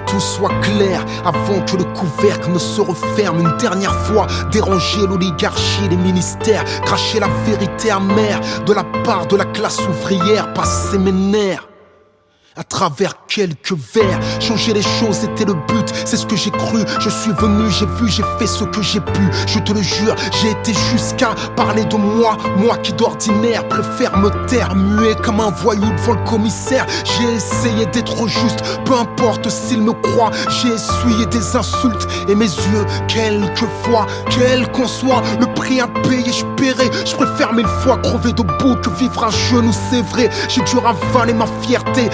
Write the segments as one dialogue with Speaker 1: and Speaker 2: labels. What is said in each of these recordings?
Speaker 1: tout soit clair avant que le couvercle ne se referme une dernière fois. Déranger l'oligarchie, les ministères, cracher la vérité amère de la part de la classe ouvrière, passer mes nerfs à travers quelques vers. Changer les choses était le but, c'est ce que j'ai cru. Je suis venu, j'ai vu, j'ai fait ce que j'ai pu. Je te le jure, j'ai été jusqu'à parler de moi. Moi qui d'ordinaire préfère me taire, muet comme un voyou devant le commissaire. J'ai essayé d'être juste, peu importe s'il me croit. J'ai essuyé des insultes et mes yeux, quelquefois, quel qu'en soit le prix à payer, je paierai. Je préfère mille fois crever debout que vivre à genoux, c'est vrai. J'ai dû ravaler ma fierté,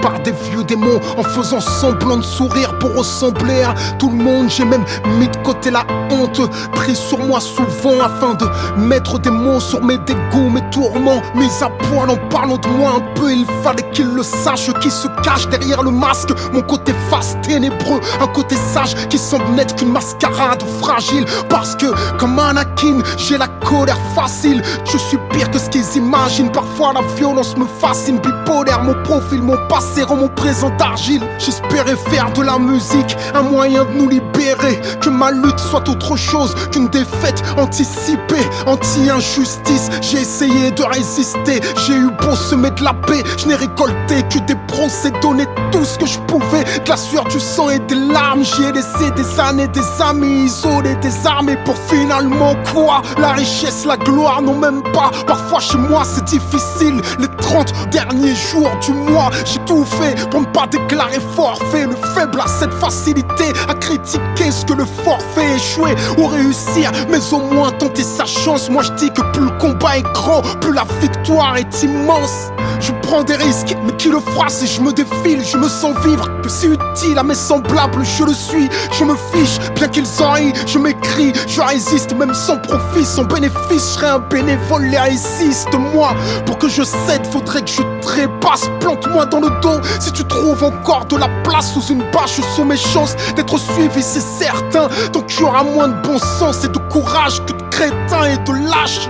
Speaker 1: par des vieux démons, en faisant semblant de sourire pour ressembler à tout le monde. J'ai même mis de côté la honte, pris sur moi souvent afin de mettre des mots sur mes dégoûts, mes tourments. Mis à poil en parlant de moi un peu, il fallait qu'il le sache, qui se cache derrière le masque. Mon côté face ténébreux, un côté sage qui semble n'être qu'une mascarade fragile. Parce que comme Anakin, j'ai la colère facile. Je suis pire que ce qu'ils imaginent. Parfois la violence me fascine, bipolaire, mon profil, mon passé rend mon présent d'argile. J'espérais faire de la musique un moyen de nous libérer, que ma lutte soit autre chose qu'une défaite anticipée, anti-injustice. J'ai essayé de résister, j'ai eu beau semer de la paix, je n'ai récolté que des procès, donné tout ce que je pouvais, de la sueur, du sang et des larmes. J'y ai laissé des années, des amis isolés, des armées pour finalement quoi? La richesse, la gloire, non même pas. Parfois chez moi c'est difficile, les 30 derniers jours du mois. J'ai tout fait pour ne pas déclarer forfait. Le faible a cette facilité à critiquer ce que le forfait échoué ou réussir, mais au moins tenter sa chance. Moi je dis que plus le combat est grand, plus la victoire est immense. Je prends des risques, mais qui le fera si je me défile? Je me sens vivre, que c'est utile à mes semblables, je le suis. Je me fiche, bien qu'ils en rient, je m'écris, je résiste même sans profit, sans bénéfice. Je serai un bénévole laïciste. Moi, pour que je cède, faudrait que je trépasse. Plante-moi dans le dos si tu trouves encore de la place sous une bâche sous mes chances d'être suivi, c'est certain. Donc tu auras moins de bon sens et de courage que de crétins et de lâches.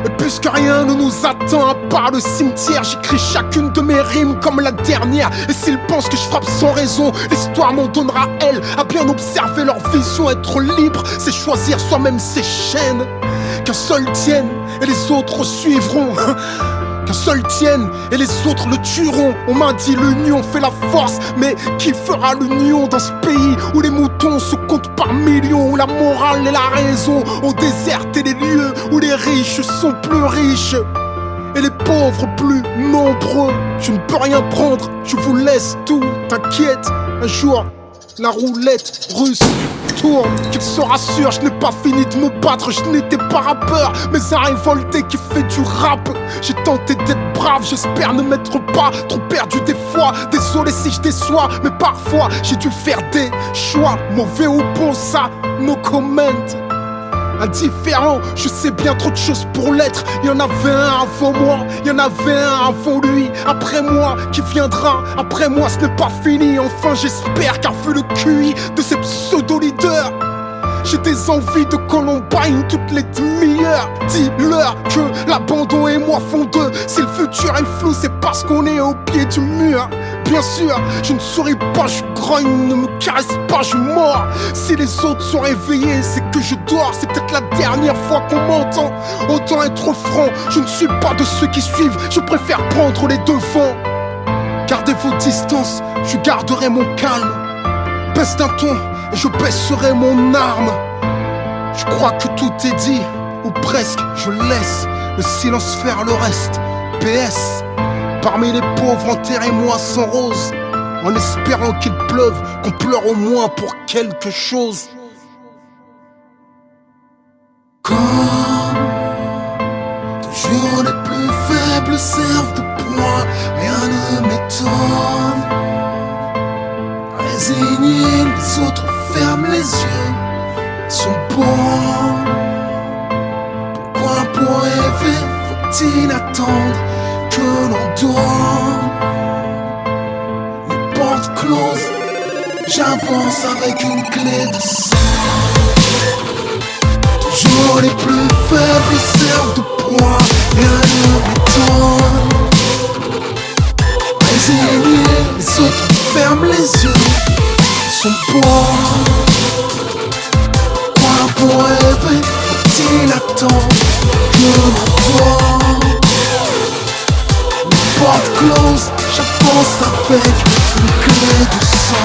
Speaker 1: Et puisque rien ne nous attend à part le cimetière, j'écris chacune de mes rimes comme la dernière. Et s'ils pensent que je frappe sans raison, l'histoire m'en donnera elle. À bien observer leur vision, être libre, c'est choisir soi-même ses chaînes. Qu'un seul tienne et les autres suivront. Qu'un seul tienne et les autres le tueront. On m'a dit l'union fait la force, mais qui fera l'union dans ce pays où les moutons se comptent par millions, où la morale et la raison ont déserté les lieux, où les riches sont plus riches et les pauvres plus nombreux. Je ne peux rien prendre, je vous laisse tout, t'inquiète, un jour la roulette russe tourne. Qu'il se rassure, je n'ai pas fini de me battre. Je n'étais pas rappeur, mais un révolté qui fait du rap. J'ai tenté d'être brave, j'espère ne m'être pas trop perdu des fois. Désolé si je déçois, mais parfois j'ai dû faire des choix. Mauvais ou bon, ça, no comment. Indifférent, je sais bien trop de choses pour l'être. Il y en avait un avant moi, il y en avait un avant lui. Après moi, qui viendra après moi, ce n'est pas fini. Enfin j'espère, car vu le QI de ces pseudo-leaders, j'ai des envies de Columbine toutes les demi-heures. Dis-leur que l'abandon et moi font deux. Si le futur est flou, c'est parce qu'on est au pied du mur. Bien sûr, je ne souris pas, je grogne, ne me caresse pas, je mords. Si les autres sont réveillés, c'est que je dors. C'est peut-être la dernière fois qu'on m'entend. Autant être franc, je ne suis pas de ceux qui suivent. Je préfère prendre les devants. Gardez vos distances, je garderai mon calme. Baisse d'un ton et je baisserai mon arme. Je crois que tout est dit, ou presque, je laisse le silence faire le reste. PS, parmi les pauvres, enterrez-moi sans rose, en espérant qu'il pleuve, qu'on pleure au moins pour quelque chose.
Speaker 2: Comme toujours les plus faibles servent de proie, rien ne m'étonne. Résignés, les autres ferment les yeux, sont bons. Pourquoi pour rêver faut-il attendre que l'on donne? Les portes closes, j'avance avec une clé de sang. Toujours les plus faibles servent de proie, rien ne m'étonne. Résignés, les autres ferme les yeux, son poids. Quoi pour rêver, faut-il attendre que toi? Une porte close, j'avance avec une clé de sang.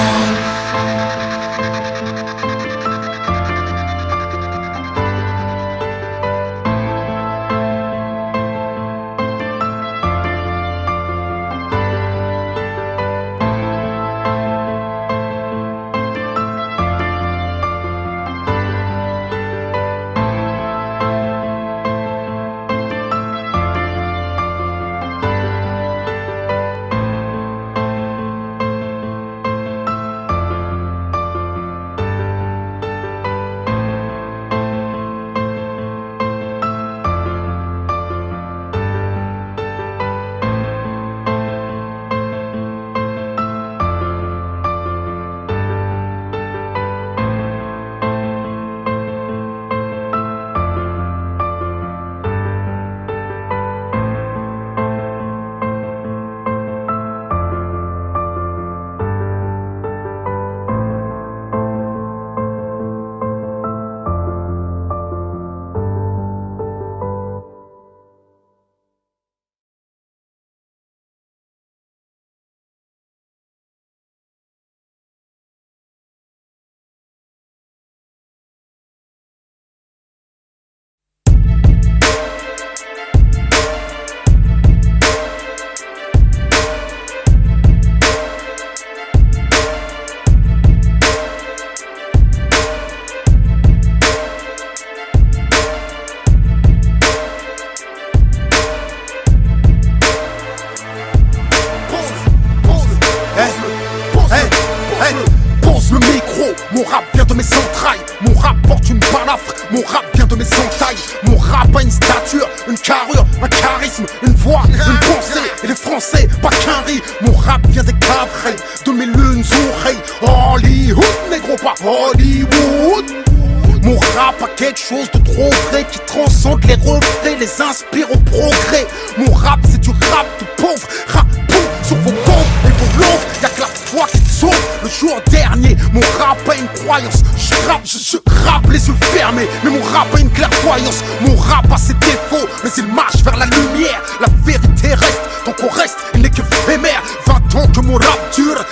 Speaker 1: Mon rap vient de mes entrailles, mon rap porte une balafre, mon rap vient de mes entailles. Mon rap a une stature, une carrure, un charisme, une voix, une pensée. Et les Français, pas qu'un riz. Mon rap vient des cavrets, de mes lunes oreilles. Hollywood, négro, pas Hollywood. Mon rap a quelque chose de trop vrai qui transcende les refrains, les inspire au progrès. Mon rap c'est du rap de pauvre, rap sur vos comptes et vos langues. Y'a que la foi qui te sauve. Le jour dernier, mon rap a une croyance. Je rappe les yeux fermés, mais mon rap a une clairvoyance. Mon rap a ses défauts, mais il marche vers la lumière. La vérité reste, tant qu'on reste, il n'est que éphémère. 20 ans que mon rap dure,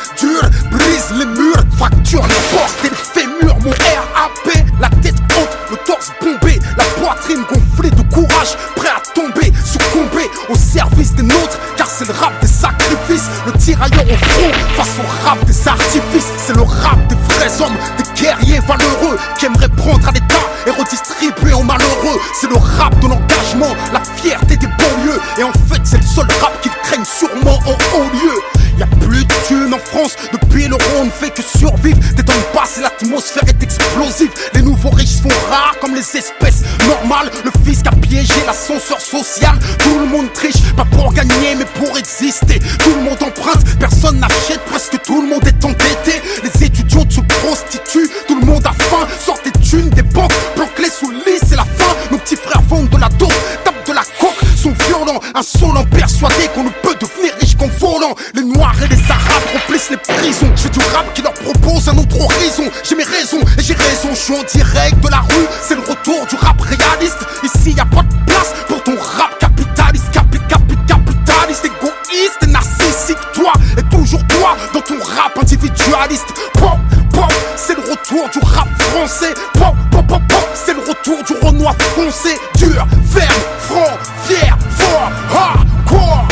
Speaker 1: brise les murs, fracture les portes et les fémurs. Mon RAP, la tête haute, le torse bombé, la poitrine gonflée de courage, prêt à tomber, succomber au service des nôtres, car c'est le rap des sacrifices, le tirailleur au front face au rap des artifices. C'est le rap des vrais hommes, des guerriers valeureux qui aimeraient prendre à l'état et redistribuer aux malheureux. C'est le rap de l'engagement, la fierté des banlieues, et en fait c'est le seul rap qu'ils craignent sûrement en haut lieu. Y'a plus de thunes en France, depuis l'euro on ne fait que survivre. Des temps passent et l'atmosphère est explosive. Les nouveaux riches sont rares comme les espèces normales. Le fisc a piégé l'ascenseur social. Tout le monde triche, pas pour gagner mais pour exister. Tout le monde emprunte, personne n'achète, presque tout le monde est endetté. Les étudiants se prostituent, tout le monde a faim. Sortent des thunes des banques, planquent-les sous le lit, c'est la fin. Nos petits frères vendent de la dope, tapent de la coke, sont violents, insolents, persuadés qu'on ne peut devenir riche qu'en volant. Les noirs et les arabes remplissent les prisons. Je fais du rap qui leur propose un autre horizon. J'ai mes raisons et j'ai raison, je suis en direct de la rue. C'est le retour du rap réaliste. Ici y a pas de place pour ton rap capitaliste. Capitaliste, égoïste et narcissique. Toi et toujours toi dans ton rap individualiste. Pop, pop, c'est le retour du rap français. Pop, pop, pop, pop, c'est le retour du Renoir foncé. Dur, ferme, franc, fier, fort, hardcore,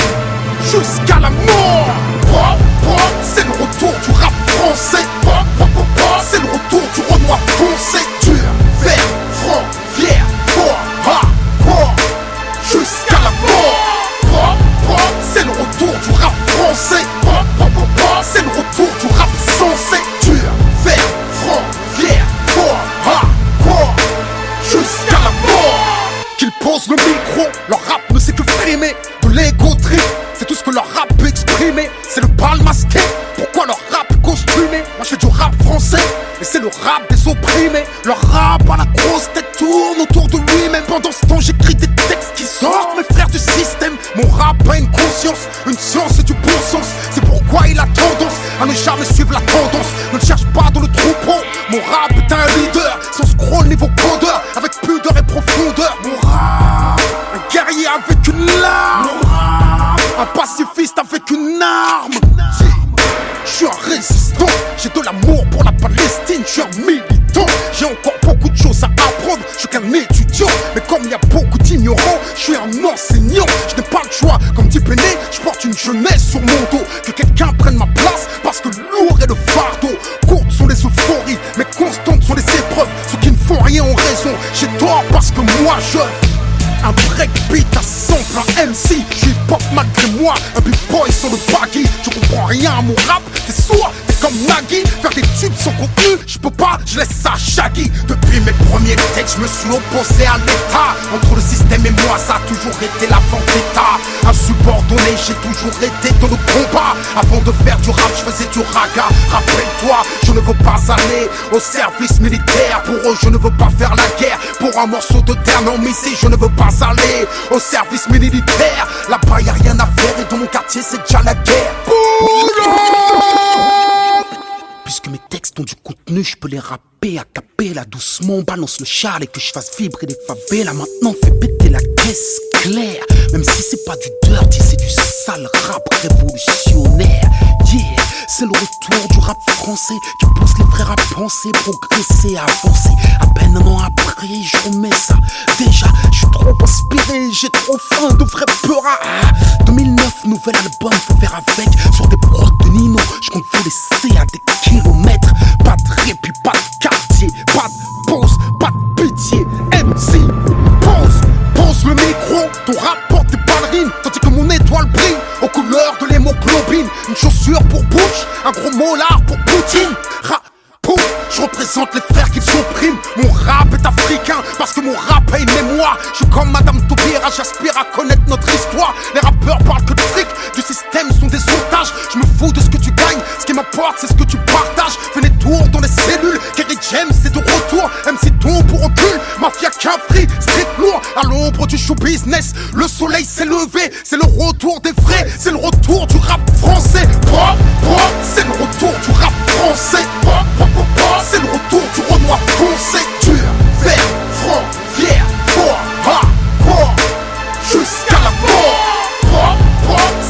Speaker 1: jusqu'à la mort. Pop, pop, c'est le retour du rap français. Pop, pop, pop, pop, c'est le retour du Renoir foncé. Dur, ferme, franc, fier, fort, hardcore, jusqu'à la mort. Pop, pop, c'est le retour du rap français. Pop, pop, pop, pop, c'est le retour du rap sensé. Dur, ferme, franc, fier, fort, hardcore, jusqu'à la mort. Qu'ils posent le micro, leur rap ne sait que frimer. De l'ego trip, c'est tout ce que leur rap peut exprimer. C'est le bal masqué, pourquoi leur rap costumé? Moi je fais du rap français, et c'est le rap des opprimés. Leur rap à la grosse tête tourne autour de lui-même. Pendant ce temps j'écris des textes qui sortent mes frères du système. Mon rap a une conscience, une science et du bon sens. C'est pourquoi il a tendance à ne jamais suivre la tendance. Ne le cherche pas dans le troupeau. Mon rap est un leader, sans scroll niveau codeur, avec pudeur et profondeur. Mon rap, un guerrier avec une lame. Mon rap, un pacifiste avec une arme. Je suis un résistant, j'ai de l'amour pour la Palestine, je suis un militant. J'ai encore beaucoup de choses à apprendre, je suis qu'un étudiant. Mais comme il y a beaucoup d'ignorants, je suis un enseignant. Je n'ai pas le choix, comme dit Péné, je porte une jeunesse sur mon dos. Que quelqu'un prenne ma place, parce que lourd est le fardeau. Courtes sont les euphories, mais constantes sont les épreuves. Ceux qui ne font rien ont raison, j'ai tort parce que moi je... Un breakbeat à sample, un MC, j'suis pop malgré moi. Un big boy sur le baggy, tu comprends rien à mon rap. T'es sourd, t'es comme Nagui. Faire des tubes sans contenu, j'peux pas, j'laisse ça Shaggy. Depuis mes premiers textes, j'me suis opposé à l'état. Entre le système et moi, ça a toujours été la vendetta. Insubordonné, j'ai toujours été dans le combat. Avant de faire du rap, j'faisais du raga. Rappelle-toi, je ne veux pas aller au service militaire. Pour eux, je ne veux pas faire la guerre. Pour un morceau de terre non misé, je ne veux pas aller au service militaire. Là-bas y'a rien à faire et dans mon quartier c'est déjà la guerre. Puisque mes textes ont du contenu, je peux les rapper à capella doucement. Balance le char et que je fasse vibrer les favelas. Maintenant fais péter la caisse claire. Même si c'est pas du dirty, c'est du sale rap révolutionnaire. Yeah, c'est le retour du rap français qui pousse les frères à penser, progresser, avancer. À peine un an après, je remets ça. Déjà, je suis trop inspiré, j'ai trop faim de vrai peur. 2009, nouvel album, faut faire avec. Sur des prods de Nino, je compte vous laisser à des kilomètres. Pas de répit, pas de quartier, pas de pause, pas de pitié. MC, pose le micro, ton rap porte des ballerines, tandis que mon étoile brille aux couleurs de l'hémoglobine. Une chaussure pour Bush, un gros molar pour Poutine. Je représente les frères qui s'oppriment. Mon rap est africain parce que mon rap a une mémoire. Je suis comme Madame Taubira, j'aspire à connaître notre histoire. Les rappeurs parlent que de fric, du système sont des otages. Je me fous de ce que tu gagnes, ce qui m'importe c'est ce que tu partages. Fais les tours dans les cellules, Kerry James c'est de retour. MC tombe pour recul, mafia Capri, street lourd. À l'ombre du show business, le soleil s'est levé. C'est le retour des vrais, c'est le retour du rap français. C'est le retour du rap français. C'est le retour du Renoir foncé. Dur, vert, franc, fier, fort, hardcore, jusqu'à la mort.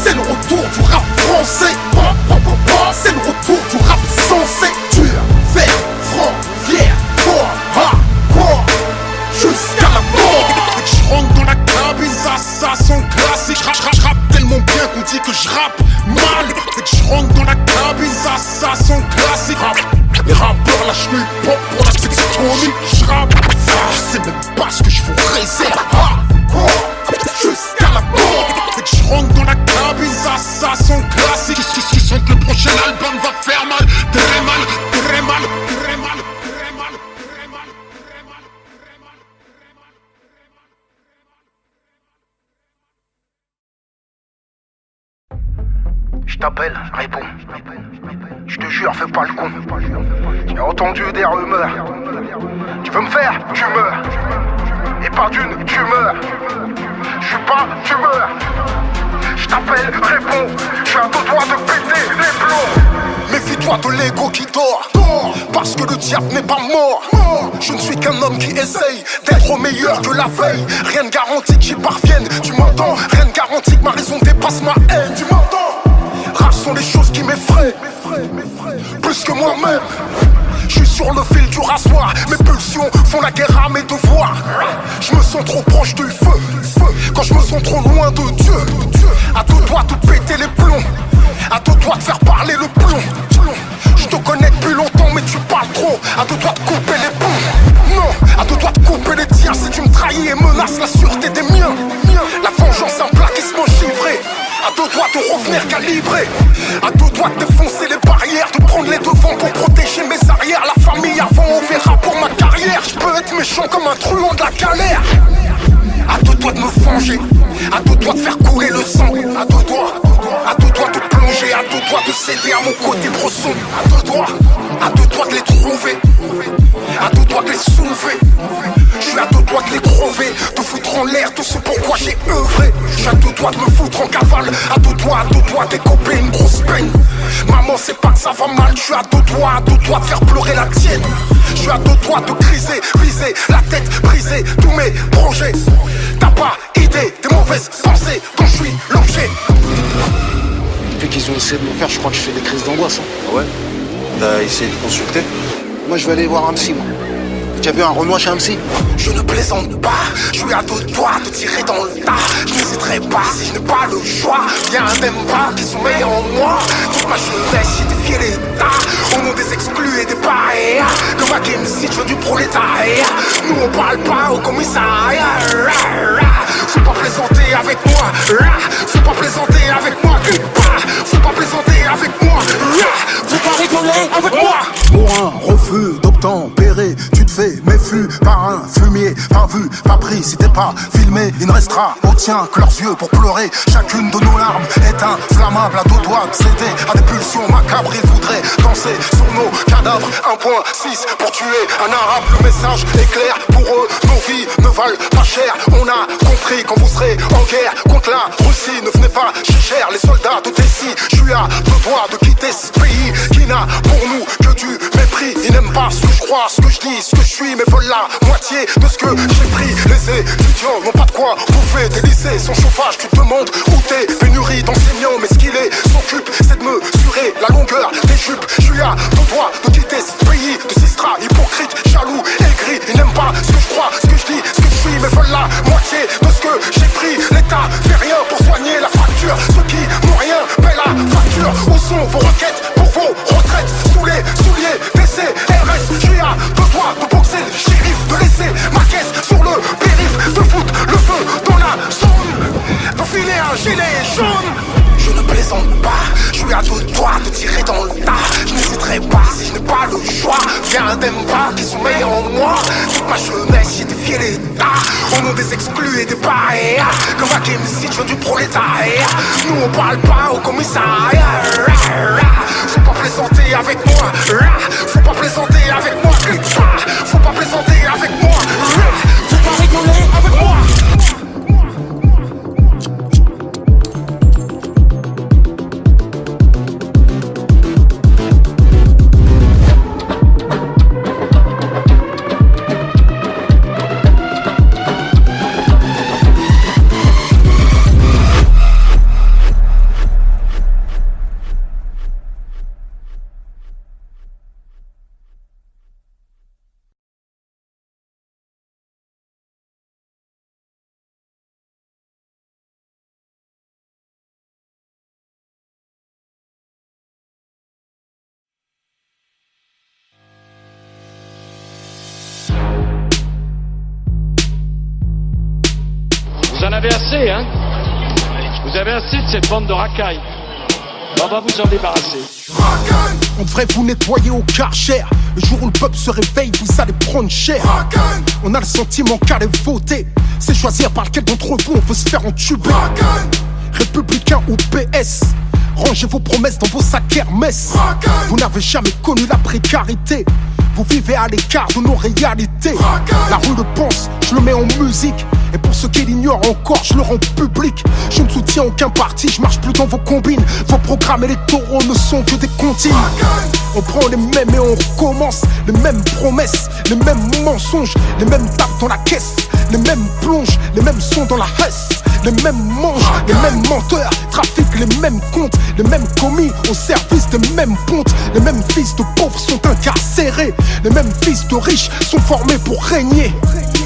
Speaker 1: C'est le retour du rap français. C'est le retour du rap sensé. Dur, vert, franc, fier, fort, hardcore, jusqu'à la mort. Je rentre dans la cabine, ça son classique. Je rappe tellement bien qu'on dit que je rappe mal. Je rentre dans la cabine, ça son classique. Les rappeurs lâchent le hip-hop pour la tectonique. J'rappe, je sais même pas ce que je vous réserve. Jusqu'à la mort. Je rentre dans la cabine, ça son classique. Qui sent que le prochain album va faire mal. Très mal, très mal, très mal, très mal, très mal, très mal, très mal.
Speaker 3: Je t'appelle, réponds. Je te jure, fais pas le con. J'ai entendu des rumeurs. Tu veux me faire, tu meurs. Et pas d'une, tu meurs. Je suis pas, tu meurs. Je t'appelle, réponds. Je suis à deux doigts de péter les plombs.
Speaker 1: Méfie-toi de l'ego qui dort. Parce que le diable n'est pas mort. Je ne suis qu'un homme qui essaye d'être meilleur que la veille. Rien ne garantit que j'y parvienne. Tu m'entends? Rien ne garantit que ma raison dépasse ma haine. Tu m'entends? Rares sont les choses qui m'effraient, plus que moi-même. Je suis sur le fil du rasoir. Mes pulsions font la guerre à mes devoirs. Je me sens trop proche du feu quand je me sens trop loin de Dieu. À deux doigts de péter les plombs, à deux doigts de faire parler le plomb. Je te connais depuis longtemps mais tu parles trop. À deux doigts de couper les ponts. Non, à deux doigts de couper les tiens. Si tu me trahis et menaces la sûreté des miens. La vengeance, un plaquissement givré. À deux doigts de revenir calibré. À deux doigts de défoncer les barrières, de prendre les devants pour protéger mes arrières. La famille avant, on verra pour ma carrière. Je peux être méchant comme un truand de la galère. À deux doigts de me venger, à deux doigts de faire couler le sang. À deux doigts de plonger, à deux doigts de céder à mon côté bresson. À deux doigts de les trouver, à deux doigts de les soulever. Je suis à deux doigts de les crever, de foutre en l'air tout ce pourquoi j'ai œuvré. Je suis à deux doigts de me foutre en cavale, à deux doigts d'écoper une grosse peine. Maman
Speaker 3: c'est pas que ça va mal. Je suis à deux doigts de faire pleurer la tienne. Je suis à deux doigts de criser, viser la tête brisée, tous mes projets. T'as pas idée des mauvaises pensées dont je suis l'objet.
Speaker 4: Depuis qu'ils ont essayé de me faire, je crois que je fais des crises d'angoisse.
Speaker 5: Ah ouais? T'as essayé de consulter?
Speaker 4: Moi, je vais aller voir un psy, moi. Tu as vu un Renoir chez un psy?
Speaker 3: Je ne plaisante pas, je suis à deux doigts de tirer dans le tas. Je n'hésiterai pas si je n'ai pas le choix. Y'a un même pas qui sommeille en moi. Toute ma jeunesse, j'ai défié l'État au nom des exclus et des paria. Comme à Game City, je veux du prolétariat. Nous on parle pas au commissariat. Faut pas plaisanter avec moi. Faut pas plaisanter avec moi. Faut pas plaisanter avec moi. Faut pas rigoler avec moi.
Speaker 1: Pour un refus d'obtempérer, tu te fais méfu par un fumier, pas vu, pas pris. Si t'es pas filmé, il ne restera au tien que leurs yeux pour pleurer. Chacune de nos larmes est inflammable, à deux doigts de céder à des pulsions macabres. Ils voudraient danser sur nos cadavres. 1.6 pour tuer un arabe. Le message est clair pour eux, nos vies ne valent pas cher. On a compris quand vous serez en guerre contre la Russie. Ne venez pas chez cher, les soldats de Tessie. Je suis à deux doigts de quitter ce pays qui n'a pour nous que du mépris. Ils n'aiment pas ce que je crois, ce que je dis, ce que je suis, mais veulent la moitié de ce que j'ai pris. Les étudiants n'ont pas de quoi bouffer des lycées sans chauffage. Tu te demandes où t'es, pénurie d'enseignants. Mais ce qu'il est s'occupe, c'est de mesurer la longueur des jupes. Je suis à deux doigts de quitter ce pays de Sistra, hypocrite, jaloux, aigri. Ils n'aiment pas ce que je crois, ce que je dis, ce que je suis, mais veulent la moitié de ce que j'ai pris. L'État fait rien pour soigner la fracture. Ceux qui n'ont rien paient la facture. Où sont vos requêtes pour vos retraites? Sous les souliers des CRS. Je suis à deux doigts de boxer le shérif, de laisser ma caisse sur le périph', de foutre le feu dans la zone, d'enfiler un gilet jaune. Je ne plaisante pas, je suis à deux doigts de tirer dans le tas. Je n'hésiterai pas si je n'ai pas le choix. Y'a un pas qui sommeille en moi. Toute ma jeunesse, j'ai défié l'État au nom des exclus et des paria. Comme à Game City, je veux du prolétariat. Nous on parle pas au commissariat. Faut pas plaisanter avec moi. Faut pas plaisanter avec moi. Faut pas plaisanter avec moi. Faut pas rigoler avec moi.
Speaker 6: Vous en avez assez, hein? Vous avez assez de cette bande de racailles. On va vous en débarrasser.
Speaker 1: On devrait vous nettoyer au Karcher. Le jour où le peuple se réveille, vous allez prendre cher. On a le sentiment qu'aller voter, c'est choisir par lequel d'entre vous on veut se faire entuber. Républicain ou PS, rangez vos promesses dans vos sacs Hermès. Vous n'avez jamais connu la précarité. Vous vivez à l'écart de nos réalités. La rue le pense, je le mets en musique. Et pour ceux qui l'ignorent encore, je le rends public. Je ne soutiens aucun parti, je marche plus dans vos combines. Vos programmes électoraux ne sont que des comptines. On prend les mêmes et on recommence. Les mêmes promesses, les mêmes mensonges. Les mêmes tapes dans la caisse, les mêmes plonges. Les mêmes sons dans la hesse, les mêmes manches. Les mêmes menteurs, trafiquent les mêmes comptes. Les mêmes commis au service des mêmes pontes. Les mêmes fils de pauvres sont incarcérés. Les mêmes fils de riches sont formés pour régner.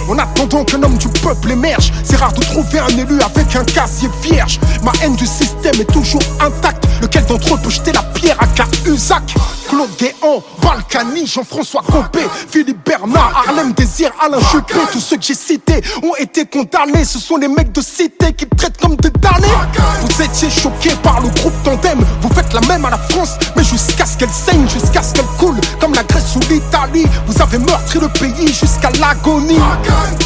Speaker 1: En attendant qu'un homme du peuple émerge, c'est rare de trouver un élu avec un casier vierge. Ma haine du système est toujours intacte. Lequel d'entre eux peut jeter la pierre à Cahuzac? Claude Guéant, Balkany, Jean-François Copé, Philippe Bernard, Harlem Désir, Alain Juppé. Tous ceux que j'ai cités ont été condamnés. Ce sont les mecs de cité qui me traitent comme des damnés. Vous étiez choqués par le groupe Tandem. Vous faites la même à la France, mais jusqu'à ce qu'elle saigne, jusqu'à ce qu'elle coule comme la Grèce ou l'Italie. Vous avez meurtri le pays jusqu'à l'agonie.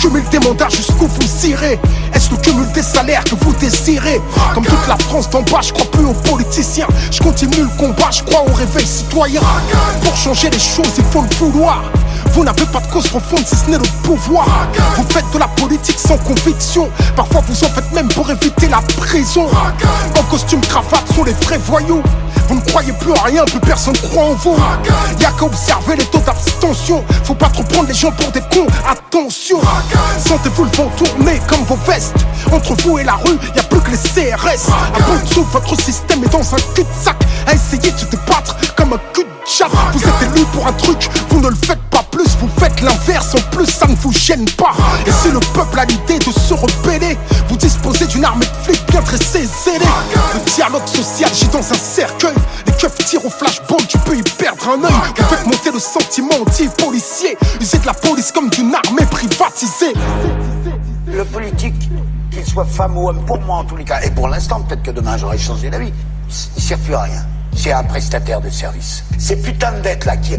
Speaker 1: Cumul des mandats jusqu'où vous irez. Est-ce le cumul des salaires que vous désirez? Comme toute la France d'en bas, je crois plus aux politiciens. Je continue le combat, je crois au réveil citoyen. Pour changer les choses, il faut le vouloir. Vous n'avez pas de cause profonde si ce n'est le pouvoir. Vous faites de la politique sans conviction. Parfois vous en faites même pour éviter la prison. En costume cravate sont les vrais voyous. Vous ne croyez plus à rien, plus personne croit en vous. Y'a qu'à observer les taux d'abstention. Faut pas trop prendre les gens pour des cons, attention. Sentez-vous le vent tourner comme vos vestes. Entre vous et la rue, y'a plus que les CRS. À bout de souffle, votre système est dans un cul-de-sac. À essayer de se débattre comme un cul de chat. Vous êtes élu pour un truc, vous ne le faites pas plus. Vous faites l'inverse, en plus ça ne vous gêne pas. Et si le peuple a l'idée de se rebeller, vous disposez d'une armée de flics bien dressés et zélés. Le dialogue social gît dans un cercueil. Les keufs tirent au flashball, tu peux y perdre un œil. Vous faites monter le sentiment anti-policier. Usez de la police comme d'une armée privatisée.
Speaker 7: Le politique, qu'il soit femme ou homme, pour moi en tous les cas, et pour l'instant, peut-être que demain j'aurai changé d'avis, il sert plus à rien. C'est un prestataire de service. Ces putains de dettes là qui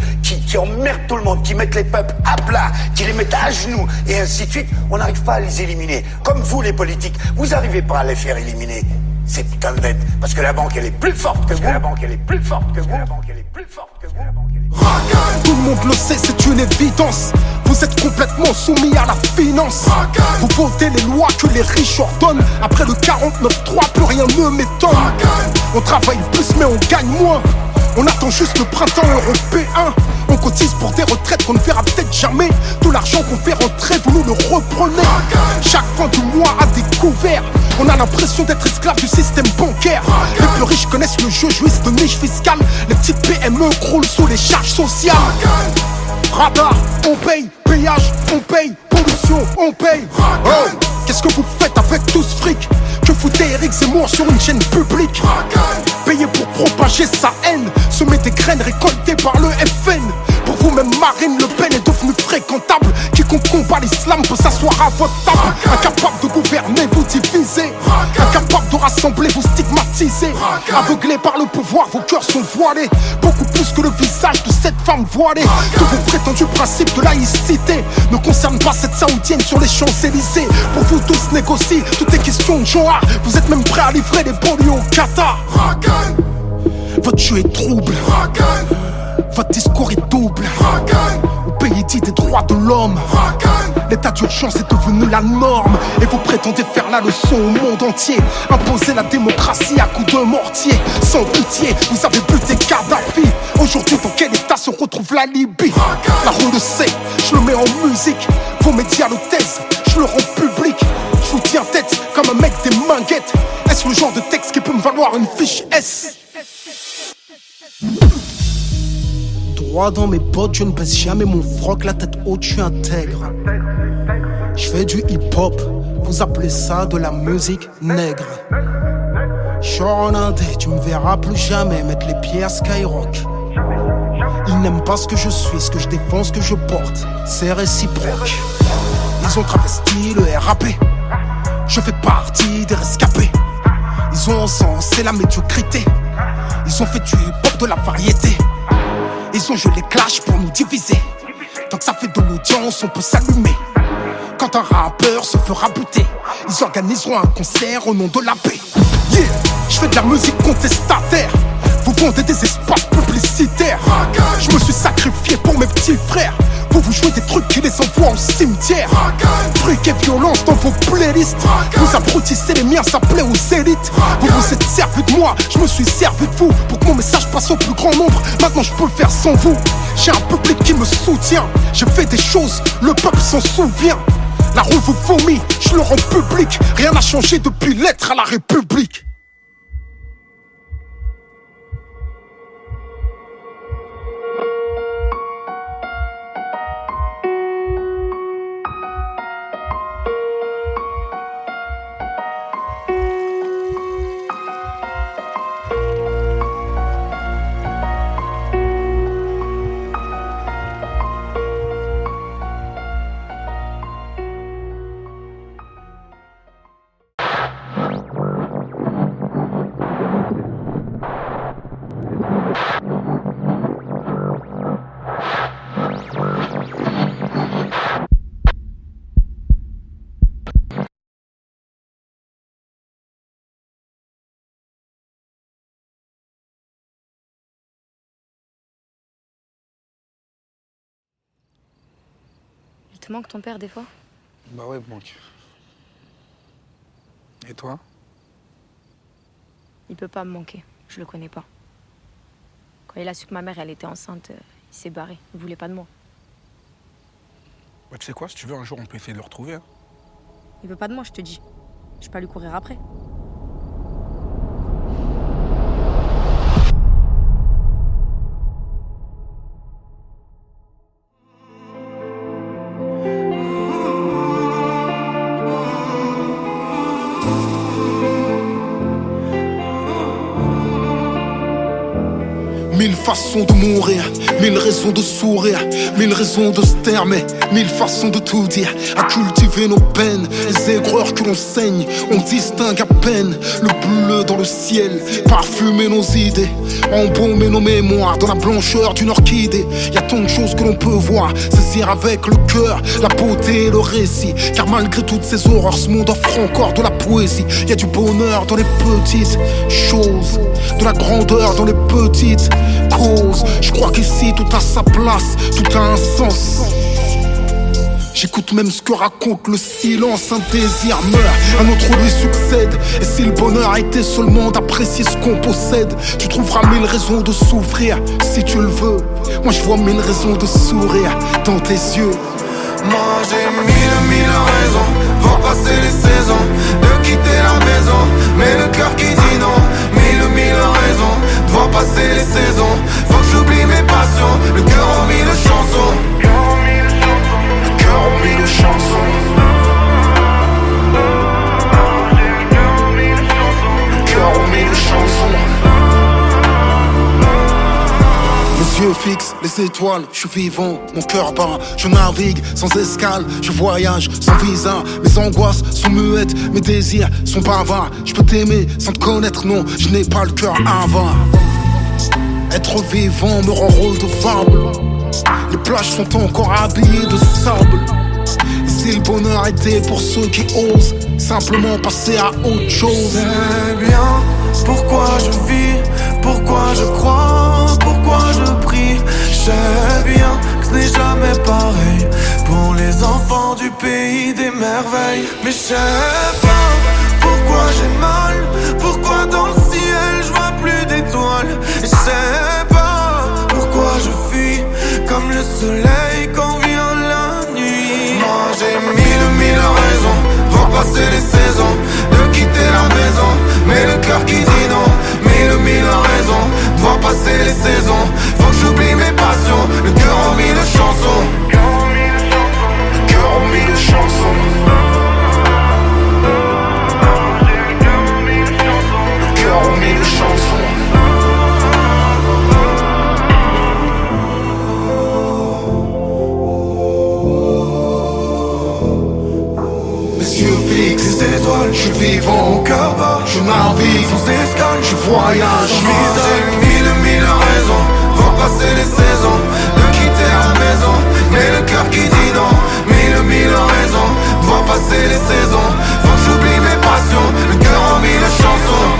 Speaker 7: emmerdent tout le monde, qui mettent les peuples à plat, qui les mettent à genoux, et ainsi de suite, on n'arrive pas à les éliminer. Comme vous les politiques, vous n'arrivez pas à les faire éliminer. Ces putains de dettes. Parce que la banque elle est plus forte que vous. La banque elle est plus forte que vous. La banque elle est plus forte que vous. La banque elle est plus forte que vous.
Speaker 1: Tout le monde le sait, c'est une évidence. Vous êtes complètement soumis à la finance. Vous votez les lois que les riches ordonnent. Après le 49-3, plus rien ne m'étonne. On travaille plus mais on gagne moins. On attend juste le printemps européen. On cotise pour des retraites qu'on ne verra peut-être jamais. Tout l'argent qu'on fait rentrer, vous nous le reprenez. Chaque fin du mois à découvert, on a l'impression d'être esclave du système bancaire. Les plus riches connaissent le jeu, jouissent de niches fiscales. Les petites PME croulent sous les charges sociales. Radar, on paye, péage, on paye, pollution, on paye. Oh, qu'est-ce que vous faites avec tout ce fric? Que foutez Eric Zemmour sur une chaîne publique? Payé pour propager sa haine, semer des graines récoltées par le FN. Pour vous même Marine Le Pen est devenue fréquentable. Quiconque combat l'islam peut s'asseoir à votre table. Incapable de gouverner, vous divisez. Incapable de rassembler, vous stigmatisez. Aveuglés par le pouvoir, vos cœurs sont voilés. Beaucoup plus que le visage de cette femme voilée. Que vos prétendus principes de laïcité ne concernent pas cette saoudienne sur les Champs-Élysées. Pour vous tous négocier, tout est question de genre. Vous êtes même prêts à livrer les banlieues au Qatar. Votre jeu est trouble. Votre discours est double. Au pays dit des droits de l'homme, l'état d'urgence est devenu la norme. Et vous prétendez faire la leçon au monde entier. Imposer la démocratie à coups de mortier. Sans pitié, vous avez buté Kadhafi. Aujourd'hui, dans quel état se retrouve la Libye? La rue le sait, je le mets en musique. Vos médias le taisent, je le rends public. Je vous tiens tête comme un mec des minguettes. Est-ce le genre de texte qui peut me valoir une fiche S? Droit dans mes bottes, je ne baisse jamais mon froc, la tête haute, je suis intègre. Je fais du hip-hop, vous appelez ça de la musique nègre. Genre en indé, tu me verras plus jamais mettre les pieds à Skyrock. Ils n'aiment pas ce que je suis, ce que je défends, ce que je porte, c'est réciproque. Ils ont travesti le RAP, je fais partie des rescapés. Ils ont encensé la médiocrité, ils ont fait du hip-hop de la variété. Ils ont joué les clashs pour nous diviser. Tant que ça fait de l'audience, on peut s'allumer. Quand un rappeur se fera buter, ils organiseront un concert au nom de la paix. Yeah, je fais de la musique contestataire. Vous vendez des espaces publicitaires. Je me suis sacrifié pour mes petits frères. Vous jouez des trucs qui les envoient au cimetière. Fric et violence dans vos playlists. Vous abrutissez les miens, ça plaît aux élites. Vous vous êtes servi de moi, je me suis servi de vous. Pour que mon message passe au plus grand nombre. Maintenant je peux le faire sans vous. J'ai un public qui me soutient. J'ai fait des choses, le peuple s'en souvient. La rue vous vomit, je le rends public. Rien n'a changé depuis l'être à la République.
Speaker 8: Il te manque ton père des fois?
Speaker 9: Bah ouais, il manque. Et toi?
Speaker 8: Il peut pas me manquer, je le connais pas. Quand il a su que ma mère, elle était enceinte, il s'est barré. Il voulait pas de moi.
Speaker 9: Bah, tu sais quoi, si tu veux, un jour, on peut essayer de le retrouver. Hein.
Speaker 8: Il veut pas de moi, je te dis. Je vais pas lui courir après.
Speaker 1: Mille façons de mourir, mille raisons de sourire, mille raisons de se taire, mais mille façons de tout dire. À cultiver nos peines, les aigreurs que l'on saigne, on distingue à peine le bleu dans le ciel. Parfumer nos idées, embaumer nos mémoires dans la blancheur d'une orchidée. Y a tant de choses que l'on peut voir, saisir avec le cœur la beauté et le récit. Car malgré toutes ces horreurs, ce monde offre encore de la poésie. Y a du bonheur dans les petites choses, de la grandeur dans les petites causes. Je crois qu'ici tout a sa place, tout a un sens. J'écoute même ce que raconte le silence. Un désir meurt, un autre lui succède. Et si le bonheur était seulement d'apprécier ce qu'on possède, tu trouveras mille raisons de souffrir si tu le veux. Moi je vois mille raisons de sourire dans tes yeux.
Speaker 2: Moi j'ai mille raisons, voir passer les saisons, de quitter la maison, mais le cœur qui dit non. Mille raisons, de voir passer les saisons, faut que j'oublie mes passions, le cœur en mille chansons. Le cœur en mille chansons. Le cœur en mille chansons.
Speaker 1: Les yeux fixes, les étoiles, je suis vivant, mon cœur bat. Je navigue sans escale, je voyage sans visa. Mes angoisses sont muettes, mes désirs sont bavards. Je peux t'aimer sans te connaître, non, je n'ai pas le cœur avare. Être vivant me rend redevable. Les plages sont encore habillées de sable. Et si le bonheur était pour ceux qui osent simplement passer à autre chose.
Speaker 2: C'est bien pourquoi je vis, pourquoi je crois, pourquoi je prie. Je sais bien que ce n'est jamais pareil pour les enfants du pays des merveilles. Mais je sais pas pourquoi j'ai mal, pourquoi dans le ciel je vois plus d'étoiles. Et je sais pas pourquoi je fuis comme le soleil quand vient la nuit. Moi j'ai mille raisons, voir passer les saisons, de quitter la maison, mais le cœur qui dit non. Mille raisons, de voir passer les saisons, faut que j'oublie mes passions, le cœur en mille chansons. Le cœur en mille chansons. Le cœur en mille chansons.
Speaker 1: Les yeux fixes, les étoiles, je suis vivant, mon cœur bat. Je navigue sans escale, je voyage.
Speaker 2: J'ai mille raisons, voir passer les saisons, de quitter la maison, mais le cœur qui dit non. Mille raisons, de voir passer les saisons, faut que j'oublie mes passions, le cœur en mille chansons.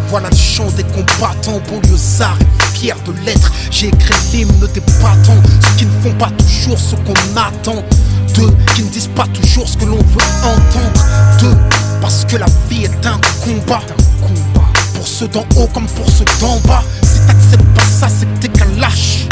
Speaker 1: Voilà le chant des combattants, banlieusards et fiers de l'être. J'ai écrit l'hymne des battants, ceux qui ne font pas toujours ce qu'on attend d'eux, qui ne disent pas toujours ce que l'on veut entendre d'eux. Parce que la vie est un combat, pour ceux d'en haut comme pour ceux d'en bas. Si t'acceptes pas ça, c'est que t'es qu'un lâche.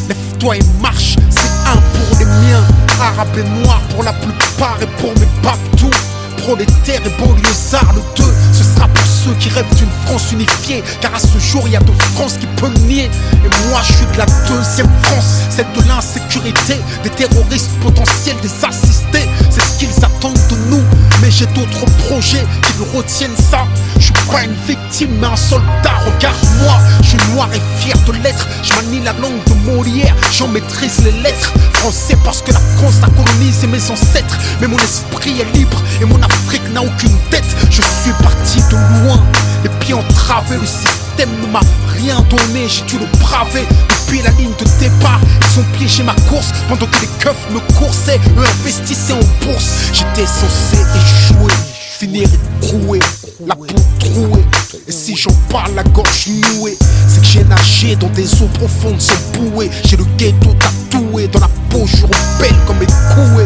Speaker 1: Lève-toi et marche, c'est un pour les miens. Arabes et noirs pour la plupart et pour mes papetous. Prolétaires et banlieusards, le 2, ce sera pour ceux qui rêvent d'une France unifiée. Car à ce jour, y a deux France qui peuvent nier. Et moi, je suis de la deuxième France, celle de l'insécurité, des terroristes potentiels, des assistés. C'est ce qu'ils attendent de nous, mais j'ai d'autres projets qui me retiennent ça. Je suis pas une victime, mais un soldat, regarde-moi. Je suis noir et fier de l'être, je manie la langue de Molière, j'en maîtrise les lettres. Français parce que la France a colonisé mes ancêtres. Mais mon esprit est libre et mon Afrique n'a aucune dette. Je suis parti de loin, les pieds entravés. Le système ne m'a rien donné, j'ai dû le braver. Depuis la ligne de départ, ils ont piégé ma course. Pendant que les keufs me coursaient, eux investissaient en bourse. J'étais censé échouer, finir écroué, la peau trouée. Et si j'en parle la gorge nouée, c'est que j'ai nagé dans des eaux profondes sans bouée. J'ai le ghetto tatoué dans la peau, je rebelle comme écoué.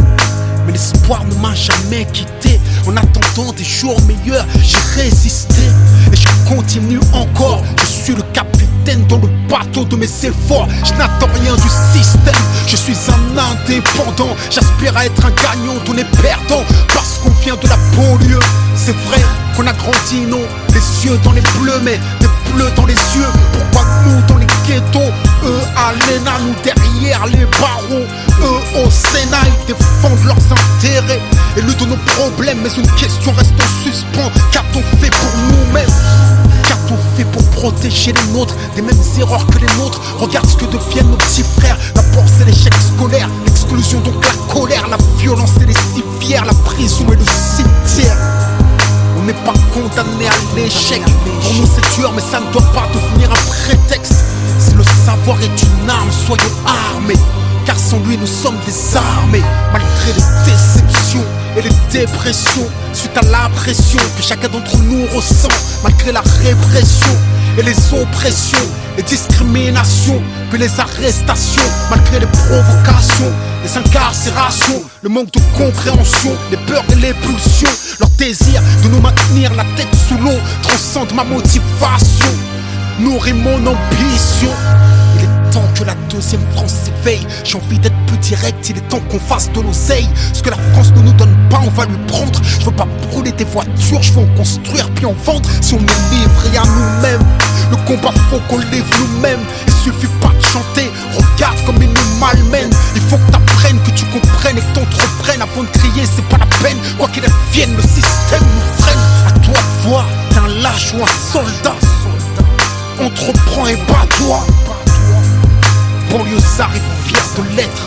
Speaker 1: Mais l'espoir ne m'a jamais quitté. En attendant des jours meilleurs, j'ai résisté. Et je continue encore. Je suis le capitaine dans le bateau de mes efforts. Je n'attends rien du système. Je suis un indépendant. J'aspire à être un gagnant, on est perdant. Parce qu'on vient de la banlieue. C'est vrai qu'on a grandi, non, les yeux dans les bleus, mais des bleus dans les yeux. Pourquoi nous dans les ghettos, eux à l'ENA, nous derrière les barreaux, eux au Sénat, ils défendent leurs intérêts et le de nos problèmes. Mais une question reste en suspens, qu'a-t-on fait pour nous-mêmes? Qu'a-t-on fait pour protéger les nôtres des mêmes erreurs que les nôtres? Regarde ce que deviennent nos petits frères. D'abord c'est l'échec scolaire, l'exclusion donc la colère, la violence et les civières, la prison et le cimetière. On n'est pas condamné à l'échec. Pour nous c'est dur mais ça ne doit pas devenir un prétexte. Si le savoir est une arme, soyons armés. Car sans lui nous sommes désarmés. Malgré les déceptions et les dépressions, suite à la pression que chacun d'entre nous ressent. Malgré la répression et les oppressions, les discriminations, puis les arrestations. Malgré les provocations, les incarcérations, le manque de compréhension, les peurs et les pulsions. Leur désir de nous maintenir la tête sous l'eau transcende ma motivation, nourrit mon ambition. Il est temps que la deuxième France s'éveille. J'ai envie d'être plus direct, il est temps qu'on fasse de l'oseille. Ce que la France ne nous donne pas, on va lui prendre. Je veux pas brûler des voitures, je veux en construire puis en vendre. Si on est livré à nous-mêmes, le combat faut qu'on livre nous-mêmes. Il suffit pas de chanter, regarde comme ils nous malmènent. Il faut que t'apprennes, que tu comprennes et que t'entreprennes. Avant de crier, c'est pas la peine, quoi qu'il advienne, le système nous freine. À toi de voir, t'es un lâche ou un soldat. Entreprends et bats-toi. Banlieusard est fier de l'être.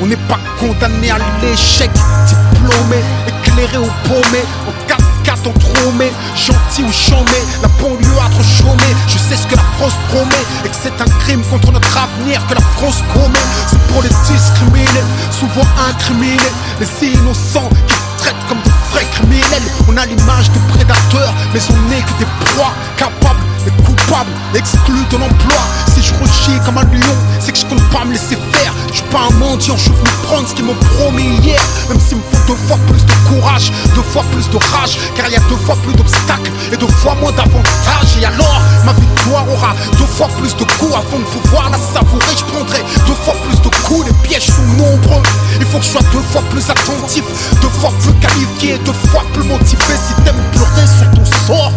Speaker 1: On n'est pas condamné à l'échec. Diplômé, éclairé ou paumé, en 4x4 entrômé, gentil ou chômé, la banlieue a trop chômé. Je sais ce que la France promet et que c'est un crime contre notre avenir que la France commet. C'est pour les discriminés, souvent incriminés, les innocents qui traitent comme de vrais criminels. On a l'image des prédateurs, mais on n'est que des proies capables et coupables, exclus de l'emploi. Si je rechie comme un lion, c'est que je compte pas me laisser faire. Je suis pas un mendiant, je veux prendre ce qu'ils m'ont promis hier. Même s'il me faut 2 fois plus de courage, 2 fois plus de rage, car il y a 2 fois plus d'obstacles et 2 fois moins d'avantages. Et alors, ma victoire aura 2 fois plus de coups. Avant de pouvoir la savourer, je prendrai 2 fois plus de coups. Les pièges sont nombreux, il faut que je sois 2 fois plus attentif, 2 fois plus qualifié, 2 fois plus motivé. Si t'aimes pleurer sur ton sort,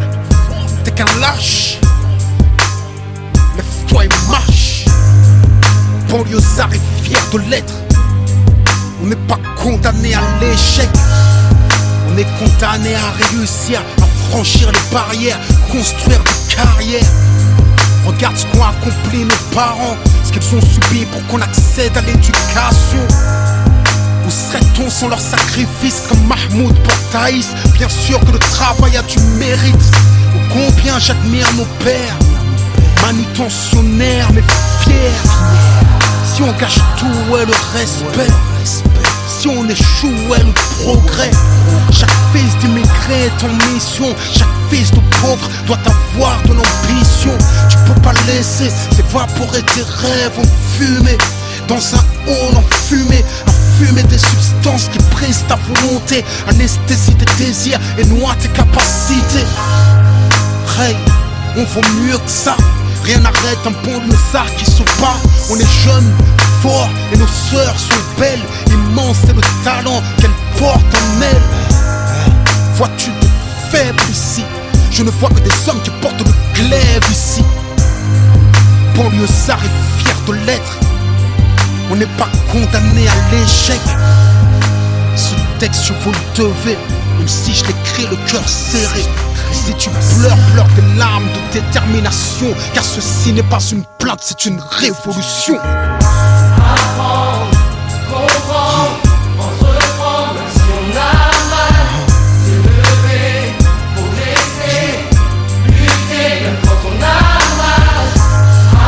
Speaker 1: t'es qu'un lâche. Lève-toi et marche. Banlieusard est fier de l'être. On n'est pas condamné à l'échec. On est condamné à réussir, à franchir les barrières, construire des carrières. Regarde ce qu'ont accompli nos parents, ce qu'ils ont subi pour qu'on accède à l'éducation. Où serait-on sans leur sacrifice comme Mahmoud pour Thaïs? Bien sûr que le travail a du mérite. Oh, combien j'admire nos pères, manutentionnaires mais fiers. Si on gâche tout, ouais, le respect. Si on échoue, ouais, le progrès. Chaque fils d'immigré est en mission. Chaque fils de pauvre doit avoir de l'ambition. Tu peux pas laisser s'évaporer tes rêves en fumée. Dans un hall en fumée, à fumer des substances qui brisent ta volonté, anesthésie tes désirs et noient tes capacités. Hey, on vaut mieux que ça. Rien n'arrête un banlieusard qui se bat. On est jeunes, forts et nos sœurs sont belles. Immense c'est le talent qu'elles portent en elles. Vois-tu des faibles ici? Je ne vois que des hommes qui portent le glaive ici. Banlieusard est fier de l'être. On n'est pas condamné à l'échec. Ce texte je vous le devais, même si je l'écris le cœur serré. Si tu pleures, pleure des larmes de détermination, car ceci n'est pas une plainte, c'est une révolution.
Speaker 2: Apprendre, comprendre, entreprendre, même si on a mal. Se lever, progresser, lutter, même quand on a mal.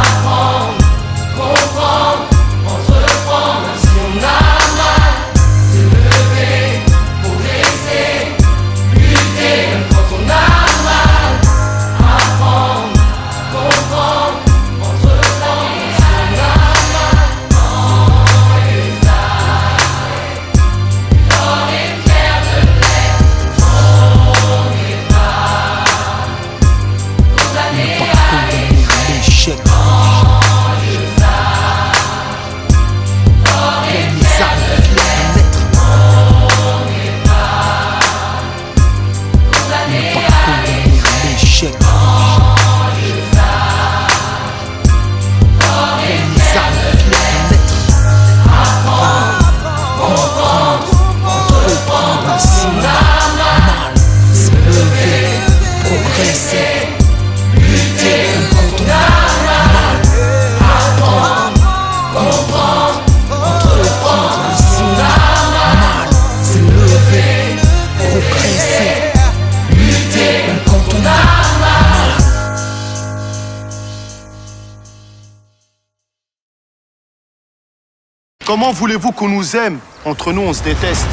Speaker 2: Apprendre, comprendre, entreprendre, même si on a mal. Se lever, progresser, lutter, même quand on a mal. Apprendre, comprendre, entreprendre, même si on a mal. On est fiers de l'être, on n'est pas condamné à l'échec.
Speaker 5: Comment voulez-vous qu'on nous aime? Entre nous, on se déteste.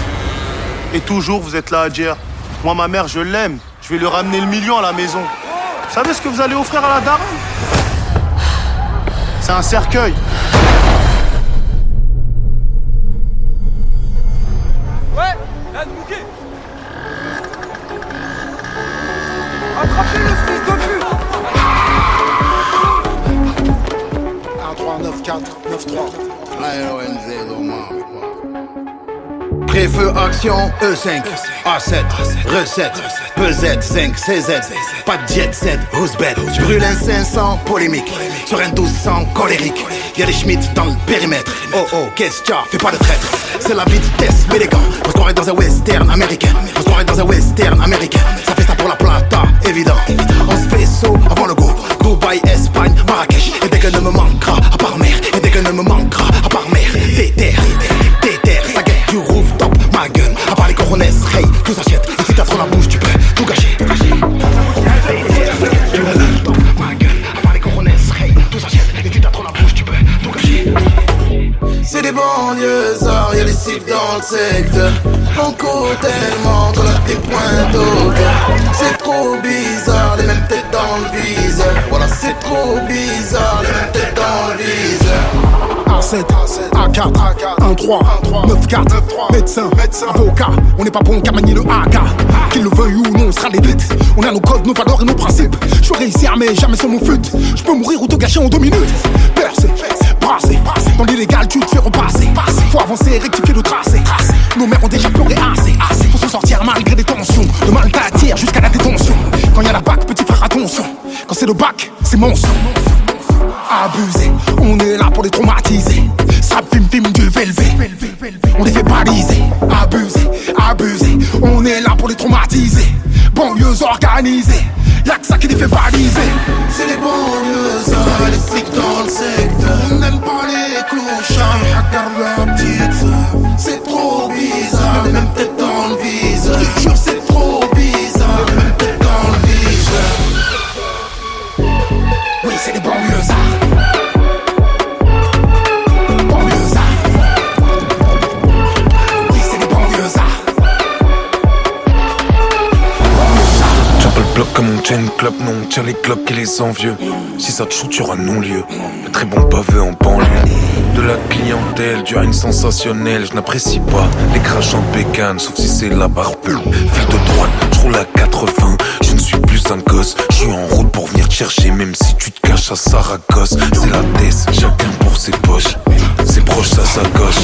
Speaker 5: Et toujours, vous êtes là à dire « Moi, ma mère, je l'aime. Je vais lui ramener le million à la maison. » Vous savez ce que vous allez offrir à la daronne? C'est un cercueil.
Speaker 10: Ouais, là, de bouquet. Attrapez le fils de pute.
Speaker 1: 1, 3, 9, 4, 9, 3.
Speaker 11: Pré-feu, action, E5, A7, recette, pesette, 5, CZ, pas de jet set, who's bad? J'brûle un 500, polémique, sur un 1200, colérique. Y'a des Schmitt dans le périmètre. Oh oh, qu'est-ce qu'il y a? Fais pas de traître. C'est la vitesse, mais les gants. Faut se croirait dans un western américain. Faut se croirait dans un western américain. Ça fait ça pour la plata, évident. On se fait saut avant le go. Dubaï, Espagne, Marrakech. Et dès que ne me manquera, à part mer. Et dès que ne me manquera, à part mer. Déterre, ça guette du rooftop, ma gueule. À part les coronesses, hey, tout s'achète. Et si t'as trop la bouche, tu peux tout gâcher. Du rooftop, ma gueule. À part les coronesses, hey, tout s'achète. Et si t'as trop la bouche, tu peux tout gâcher.
Speaker 2: C'est des banlieusards, y'a des cibles dans le secteur. On court tellement qu'on a des points d'odeur. C'est trop bizarre, les mêmes têtes dans le viseur. Voilà, c'est trop bizarre, les mêmes têtes dans le viseur.
Speaker 1: A7, A4, 1, 3, 9, 4, médecin, avocat. On n'est pas bon qu'à manier le AK. Qu'il le veuille ou non, on sera l'élite. On a nos codes, nos valeurs et nos principes. Je suis réussir mais jamais sur mon fut. Je peux mourir ou te gâcher en 2 minutes. Percé, brassé, dans l'illégal tu te fais repasser. Faut avancer, rectifier le tracé. Nos mères ont déjà pleuré assez. Faut s'en sortir malgré des tensions. De mal t'attire jusqu'à la détention. Quand y a la bac, petit frère attention. Quand c'est le bac, c'est mon son. Abusé, on est là pour les traumatiser. Sap, film, du velvet. On les fait baliser. Abusé, on est là pour les traumatiser. Banlieues organisées, y'a que ça qui les fait baliser.
Speaker 2: C'est les banlieusards, les flics dans le secteur. On n'aime pas les clochards, regarde la petite sœur. C'est trop bizarre, les mêmes têtes dans le viseur. Je te jure, c'est trop bizarre, les mêmes têtes dans le viseur.
Speaker 1: Oui, c'est les banlieusards.
Speaker 12: Comme on chain club, non, on tire les glocks et les envieux. Si ça te shoot, y'aura non-lieu. Le très bon baveux en banlieue. De la clientèle, du règne sensationnel. Je n'apprécie pas les crashs en bécane, sauf si c'est la barbe. Fil de droite, roule à 80. Je ne suis plus un gosse, je suis en route pour venir te chercher. Même si tu te caches à Saragosse. C'est la tête, chacun pour ses poches. C'est proche, ça s'acoche.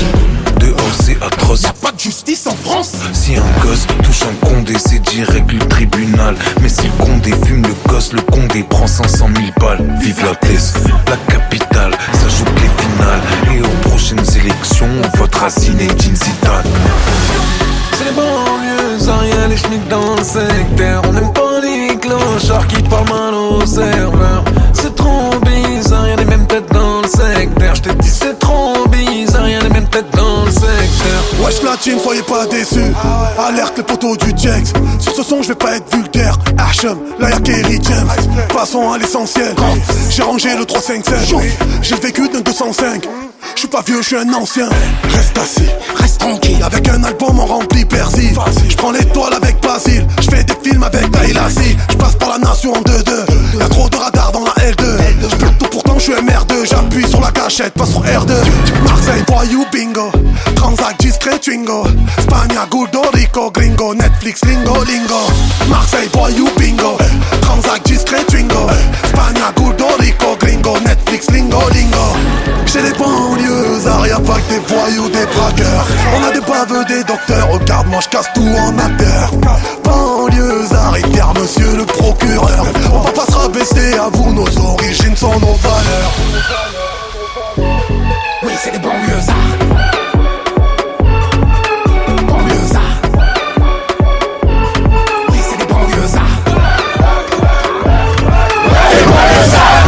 Speaker 12: Dehors c'est atroce.
Speaker 1: Y'a pas de justice en France.
Speaker 12: Si un gosse touche un condé, c'est direct le tribunal. Mais si le condé fume le gosse, le condé prend 500 000 balles. Vive la thèse, la capitale, ça joue que les finales. Et aux prochaines élections, on votera Zinedine Zidane.
Speaker 2: C'est les banlieues, ça rien les schmitts dans le secteur. On n'aime pas les clochards qui parlent mal aux serveurs. C'est trop bizarre, y'a les mêmes têtes dans le secteur. J'te dis c'est trop bizarre, y'a les mêmes têtes dans le secteur.
Speaker 13: Wesh la team, soyez pas déçus. Alerte les poteaux du Jex. Sur ce son je vais pas être vulgaire. Archem, là y'a Kerry James. Passons à l'essentiel. J'ai rangé le 357. J'ai le vécu d'un 205. Je suis pas vieux, je suis un ancien. Reste assis, reste tranquille. Avec un album en rempli persil. Je prends l'étoile avec Basile. Je fais des films avec Dailassi. Je passe par la nation en 2-2. Y'a trop de radars dans la L2. Je peux tout, pourtant je suis MR2. J'appuie sur la gâchette, pas sur R2. Marseille, voyou, bingo. Transac, discret, twingo. Spagna, Guldo, Rico, gringo. Netflix, lingo, lingo. Marseille, voyou, bingo. Transac, discret, twingo. Spagna, Guldo, Rico, gringo. Netflix, lingo, lingo. J'ai les banlieues, y'a pas que des voyous, des braqueurs. On a des baveux, des docteurs. Regarde-moi, j'casse tout en acteur. Banlieues, arrêtez, monsieur le procureur. On va pas se rabaisser à vous, nos origines sont nos valeurs.
Speaker 1: Oui, c'est des banlieues.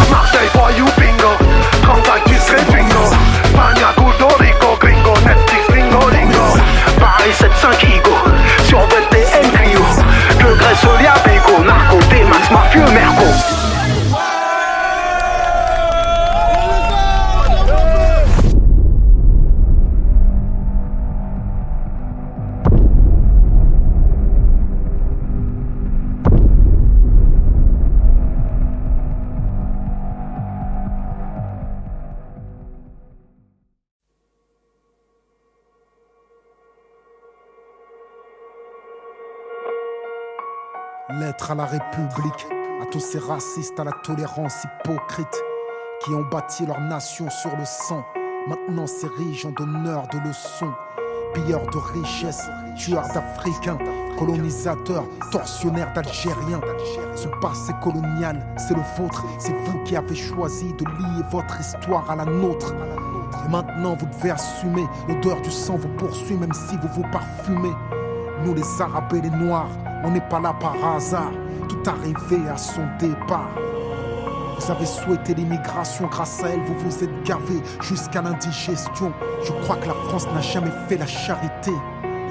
Speaker 3: Marseille, voyou, bingo. Transac, discret, twingo. Spagna, Guldo, Rico, gringo. Netflix, lingo, lingo. Paris 7-5 Igo. Survêt TN Clio. Que Grèce, Olia, Bego. Narco, T-Max, mafieux, Merco.
Speaker 1: Lettre à la République, à tous ces racistes, à la tolérance hypocrite, qui ont bâti leur nation sur le sang, maintenant s'érigent en donneurs de leçons. Pilleurs de richesses, tueurs d'Africains, colonisateurs, tortionnaires d'Algériens. Ce passé colonial, c'est le vôtre, c'est vous qui avez choisi de lier votre histoire à la nôtre. Et maintenant vous devez assumer, l'odeur du sang vous poursuit même si vous vous parfumez. Nous les Arabes et les Noirs, on n'est pas là par hasard, tout arrivé à son départ. Vous avez souhaité l'immigration, grâce à elle vous vous êtes gavé jusqu'à l'indigestion. Je crois que la France n'a jamais fait la charité.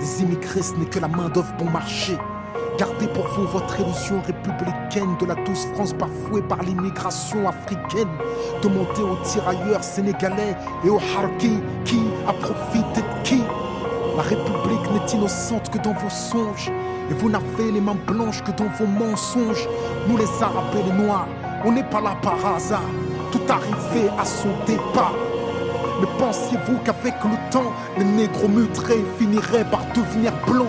Speaker 1: Les immigrés ce n'est que la main d'œuvre bon marché. Gardez pour vous votre illusion républicaine de la douce France bafouée par l'immigration africaine. Demandez aux tirailleurs sénégalais et aux harkis qui a profité de qui. La République n'est innocente que dans vos songes. Et vous n'avez les mains blanches que dans vos mensonges. Nous les Arabes et les Noirs, on n'est pas là par hasard. Tout arrivé à son départ. Mais pensiez-vous qu'avec le temps, les négros mutrés finiraient par devenir blancs?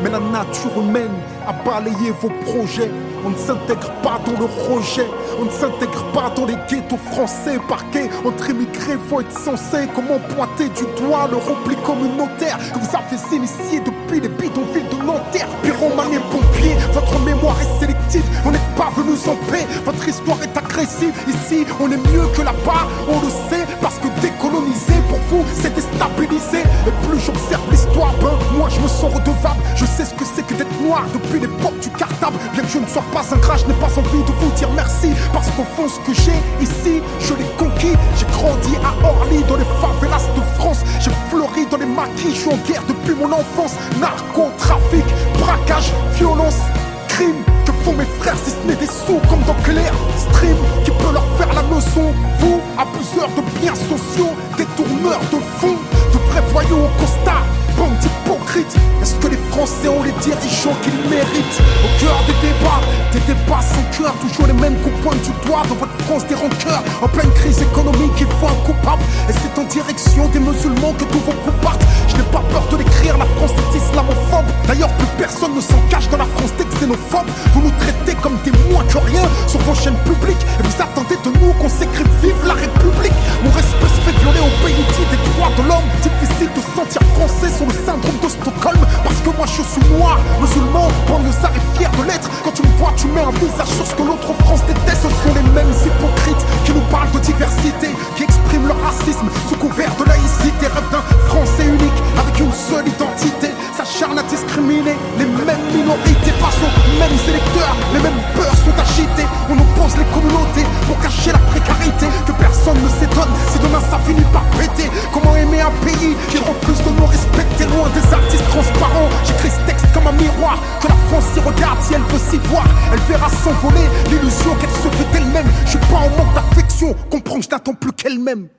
Speaker 1: Mais la nature humaine a balayé vos projets. On ne s'intègre pas dans le rejet. On ne s'intègre pas dans les ghettos français. Parqués entre immigrés, faut être censé. Comment pointer du doigt le repli communautaire que vous avez initié depuis les bidonvilles de Nanterre? Pyromane et pompiers, votre mémoire est sélective. On n'est pas venus en paix, votre histoire est agressive. Ici, on est mieux que là-bas, on le sait. Parce que décoloniser, pour vous, c'est déstabiliser. Et plus j'observe l'histoire, moi je me sens redevable. Je sais ce que c'est que d'être noir depuis l'époque du cartable. Bien que je ne sois pas ingrat, je n'ai pas envie de vous dire merci. Parce qu'au fond ce que j'ai ici, je l'ai conquis. J'ai grandi à Orly, dans les favelas de France. J'ai fleuri dans les maquis, je suis en guerre depuis mon enfance. Narcotrafic, braquage, violence, crime. Que font mes frères si ce n'est des sous comme dans Clair Stream? Qui peut leur faire la leçon? Vous, abuseurs de biens sociaux, détourneurs de fonds, de vrais voyous au costard, bande d'hypocrites. Est-ce que les Français ont les dirigeants qu'ils méritent? Au cœur des débats sans cœur, toujours les mêmes qu'on pointe du doigt dans votre France des rancœurs. En pleine crise économique, il faut un coupable. Et c'est en direction des musulmans que tous vos coups partent. Je n'ai pas peur de l'écrire, la France est islamophobe. D'ailleurs, plus personne ne s'en cache dans la France dès que c'est je suis noir, musulman, banlieusard et fier de l'être. Quand tu me vois, tu mets un visage sur ce que l'autre France déteste. Ce sont les mêmes hypocrites qui nous parlent de diversité, qui expriment leur racisme sous couvert de laïcité. Rêve d'un Français unique avec une seule identité, s'acharne à discriminer les mêmes minorités face aux mêmes électeurs. Les mêmes peurs sont agitées. On oppose les communautés pour cacher la précarité. Que personne ne s'étonne si demain ça finit par péter. Comment aimer un pays qui refuse de nous respecter? Loin des artistes transparents, j'écris ce texte comme un miroir. Que la France s'y regarde si elle veut s'y voir. Elle verra s'envoler l'illusion qu'elle se fait d'elle-même. Je suis pas en manque d'affection, comprends que je n'attends plus qu'elle-même.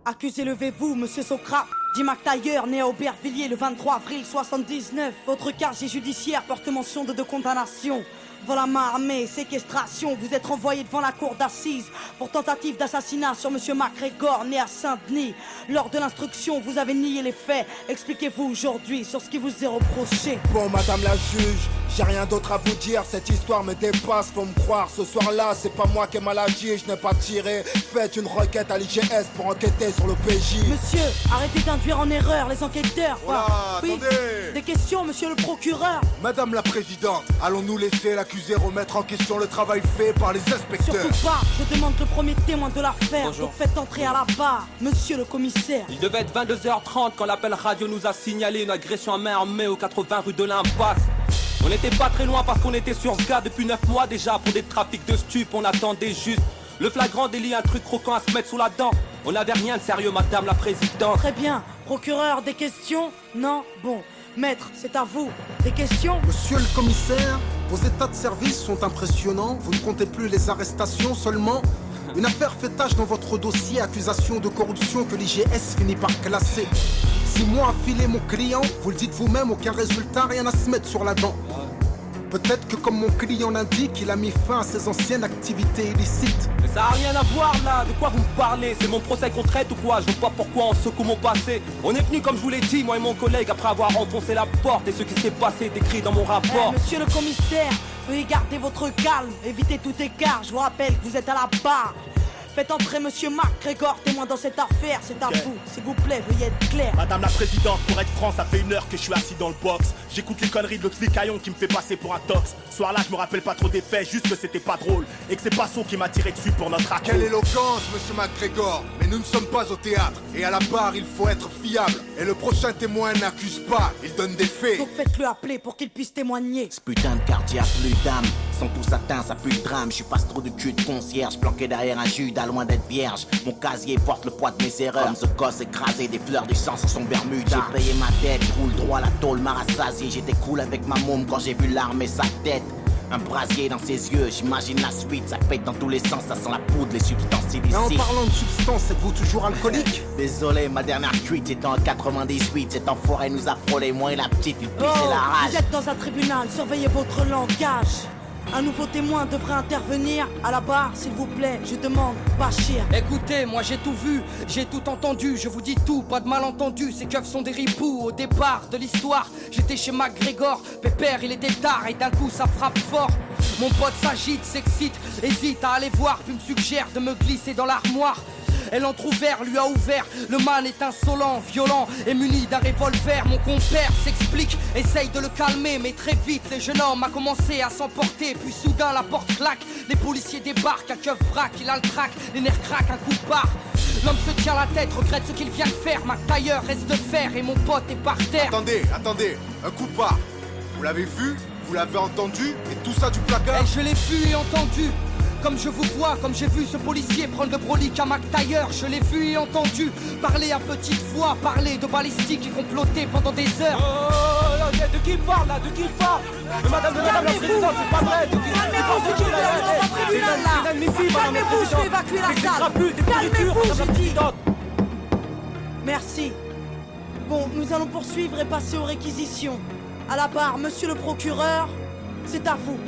Speaker 14: Accusé, levez-vous, monsieur Socrate. Dit McTayer, né à Aubervilliers le 23 avril 79. Votre casier judiciaire porte mention de 2 condamnations. Vol à main armée, séquestration. Vous êtes renvoyé devant la cour d'assises pour tentative d'assassinat sur monsieur MacGregor, né à Saint-Denis. Lors de l'instruction, vous avez nié les faits. Expliquez-vous aujourd'hui sur ce qui vous est reproché.
Speaker 15: Bon, madame la juge, j'ai rien d'autre à vous dire. Cette histoire me dépasse, faut me croire. Ce soir-là, c'est pas moi qui ai mal agi, je n'ai pas tiré. Faites une requête à l'IGS pour enquêter sur le PJ.
Speaker 14: Monsieur, arrêtez d'induire en erreur les enquêteurs.
Speaker 15: Voilà,
Speaker 14: oui,
Speaker 15: attendez.
Speaker 14: des questions, monsieur le procureur.
Speaker 15: Madame la présidente, allons-nous laisser l'accusé remettre en question le travail fait par les inspecteurs?
Speaker 14: Surtout pas, je demande le premier témoin de l'affaire. Donc faites entrer à la barre, monsieur le commissaire.
Speaker 16: Il devait être 22h30 quand l'appel radio nous a signalé une agression à main armée au 80 rue de l'Impasse. On n'était pas très loin parce qu'on était sur ce gars depuis 9 mois déjà pour des trafics de stupes. On attendait juste le flagrant délit, un truc croquant à se mettre sous la dent. On n'avait rien de sérieux, madame la présidente.
Speaker 14: Très bien, procureur, des questions? Non? Bon, maître, c'est à vous. Des questions?
Speaker 1: Monsieur le commissaire, vos états de service sont impressionnants. Vous ne comptez plus les arrestations seulement. Une affaire fait tache dans votre dossier, accusation de corruption que l'IGS finit par classer. 6 mois à filer mon client, vous le dites vous-même, aucun résultat, rien à se mettre sur la dent. Peut-être que comme mon client l'indique, il a mis fin à ses anciennes activités illicites.
Speaker 16: Mais ça a rien à voir là, de quoi vous me parlez? C'est mon procès qu'on traite ou quoi? Je vois pas pourquoi on secoue mon passé. On est venu comme je vous l'ai dit, moi et mon collègue, après avoir enfoncé la porte. Et ce qui s'est passé est écrit dans mon rapport.
Speaker 14: Monsieur le commissaire, veuillez garder votre calme, évitez tout écart. Je vous rappelle que vous êtes à la barre. Faites entrer monsieur MacGregor, témoin dans cette affaire, c'est à vous. S'il vous plaît, veuillez être clair.
Speaker 17: Madame la présidente, pour être franc, ça fait 1 heure que je suis assis dans le box. J'écoute les conneries de l'autre flicaillon qui me fait passer pour un tox. Ce soir-là, je me rappelle pas trop des faits, juste que c'était pas drôle. Et que c'est Passo qui m'a tiré dessus pour notre accord.
Speaker 15: Quelle éloquence, monsieur MacGregor. Mais nous ne sommes pas au théâtre. Et à la barre, il faut être fiable. Et le prochain témoin n'accuse pas, il donne des faits.
Speaker 14: Donc faites-le appeler pour qu'il puisse témoigner.
Speaker 18: Ce putain de quartier a plus d'âme. Sont tous atteints, ça pue le drame. Je suis pas trop de cul de concierge, planqué derrière un Judas, loin d'être vierge. Mon casier porte le poids de mes erreurs. Comme ce gosse écrasé, des fleurs du sang sur son Bermuda. J'ai payé ma dette, je roule droit, la tôle m'a rassasié. J'étais cool avec ma môme quand j'ai vu l'arme et sa tête. Un brasier dans ses yeux, j'imagine la suite. Ça pète dans tous les sens, ça sent la poudre, les substances illicites.
Speaker 1: Mais en parlant de substances, êtes-vous toujours alcoolique?
Speaker 18: Désolé, ma dernière cuite c'était en 98. Cet enfoiré nous a frôlé, moi et la petite, il pissait la rage.
Speaker 14: Vous êtes dans un tribunal, surveillez votre langage. Un nouveau témoin devrait intervenir. À la barre, s'il vous plaît, je demande, Bachir.
Speaker 10: Écoutez, moi j'ai tout vu, j'ai tout entendu. Je vous dis tout, pas de malentendu. Ces keufs sont des ripoux. Au départ de l'histoire, j'étais chez MacGregor. Pépère, il était tard et d'un coup ça frappe fort. Mon pote s'agite, s'excite, hésite à aller voir, puis me suggère de me glisser dans l'armoire. Elle entrouvert, lui a ouvert. Le man est insolent, violent et muni d'un revolver. Mon compère s'explique, essaye de le calmer. Mais très vite, le jeune homme a commencé à s'emporter. Puis soudain, la porte claque. Les policiers débarquent, un keuf braque, il a le trac. Les nerfs craquent, un coup de barre. L'homme se tient la tête, regrette ce qu'il vient de faire. MacTayer reste de fer et mon pote est par terre.
Speaker 15: Attendez, un coup de barre. Vous l'avez vu? Vous l'avez entendu? Et tout ça du placard?
Speaker 10: Je l'ai vu et entendu. Comme je vous vois, comme j'ai vu ce policier prendre le brolique à MacTayer. Je l'ai vu et entendu parler à petite voix, parler de balistique et comploter pendant des heures.
Speaker 16: Oh, de qui il parle là? De qui il parle? Madame la présidente, c'est pas vrai. De qui il parle?
Speaker 14: Calmez-vous, je vais évacuer la salle. Calmez-vous, j'ai dit. Merci. Bon, nous allons poursuivre et passer aux réquisitions. À la barre, monsieur le procureur, c'est à vous.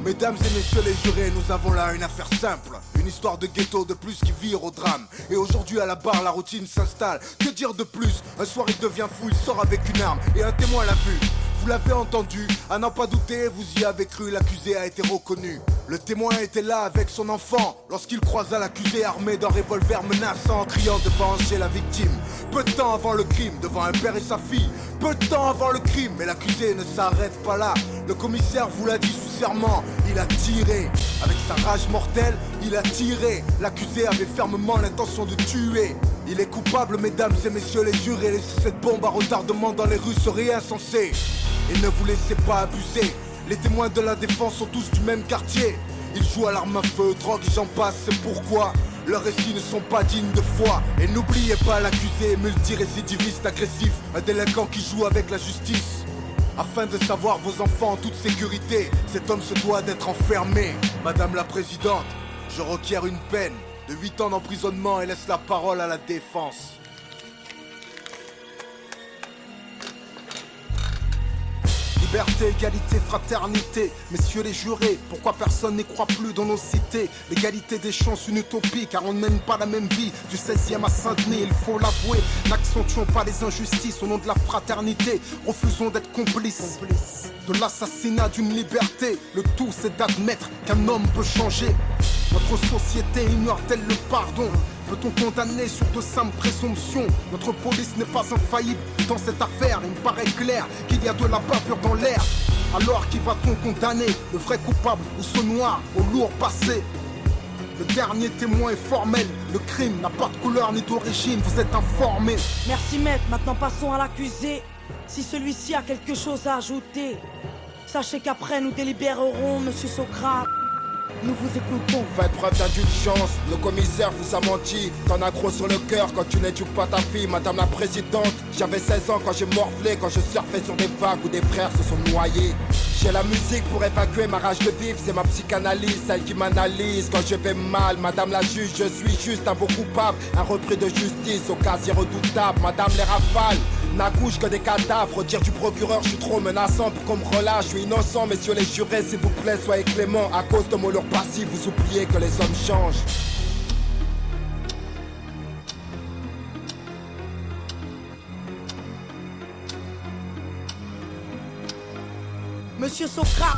Speaker 15: Mesdames et messieurs les jurés, nous avons là une affaire simple. Une histoire de ghetto de plus qui vire au drame. Et aujourd'hui à la barre, la routine s'installe. Que dire de plus? Un soir il devient fou, il sort avec une arme et un témoin l'a vu. Vous l'avez entendu, à n'en pas douter, vous y avez cru, l'accusé a été reconnu. Le témoin était là avec son enfant lorsqu'il croisa l'accusé armé d'un revolver menaçant, criant de venger la victime. Peu de temps avant le crime, devant un père et sa fille. Peu de temps avant le crime, mais l'accusé ne s'arrête pas là. Le commissaire vous l'a dit sous serment, il a tiré. Avec sa rage mortelle, il a tiré. L'accusé avait fermement l'intention de tuer. Il est coupable, mesdames et messieurs les jurés. Laisser cette bombe à retardement dans les rues serait insensé. Et ne vous laissez pas abuser. Les témoins de la défense sont tous du même quartier. Ils jouent à l'arme à feu, drogue et j'en passe, c'est pourquoi leurs récits ne sont pas dignes de foi. Et n'oubliez pas l'accusé, multirécidiviste agressif, un délinquant qui joue avec la justice. Afin de savoir vos enfants en toute sécurité, cet homme se doit d'être enfermé. Madame la Présidente, je requiers une peine de 8 ans d'emprisonnement et laisse la parole à la défense. Liberté, égalité, fraternité, messieurs les jurés, pourquoi personne n'y croit plus dans nos cités? L'égalité des chances, une utopie, car on ne mène pas la même vie. Du 16e à Saint-Denis, il faut l'avouer, n'accentuons pas les injustices au nom de la fraternité. Refusons d'être complices de l'assassinat d'une liberté. Le tout c'est d'admettre qu'un homme peut changer. Notre société ignore-t-elle le pardon? Peut-on condamner sur de simples présomptions? Notre police n'est pas infaillible dans cette affaire. Il me paraît clair qu'il y a de la bavure dans l'air. Alors qui va-t-on condamner? Le vrai coupable ou ce noir au lourd passé? Le dernier témoin est formel. Le crime n'a pas de couleur ni d'origine, vous êtes informés.
Speaker 14: Merci maître, maintenant passons à l'accusé. Si celui-ci a quelque chose à ajouter, sachez qu'après nous délibérerons, monsieur Socrate. Nous vous écoutons.
Speaker 15: Faites preuve d'indulgence, le commissaire vous a menti. T'en as gros sur le cœur quand tu n'éduques pas ta fille, madame la présidente. J'avais 16 ans quand j'ai morflé, quand je surfais sur des vagues où des frères se sont noyés. J'ai la musique pour évacuer ma rage de vivre, c'est ma psychanalyse, celle qui m'analyse quand je vais mal. Madame la juge, je suis juste un beau coupable, un repris de justice au casier redoutable. Madame les rafales n'accouchent que des cadavres. Dire du procureur, je suis trop menaçant pour qu'on me relâche. Je suis innocent, messieurs les jurés, s'il vous plaît, soyez clément. À cause de mon lourd passif, vous oubliez que les hommes changent.
Speaker 14: Monsieur Socrate,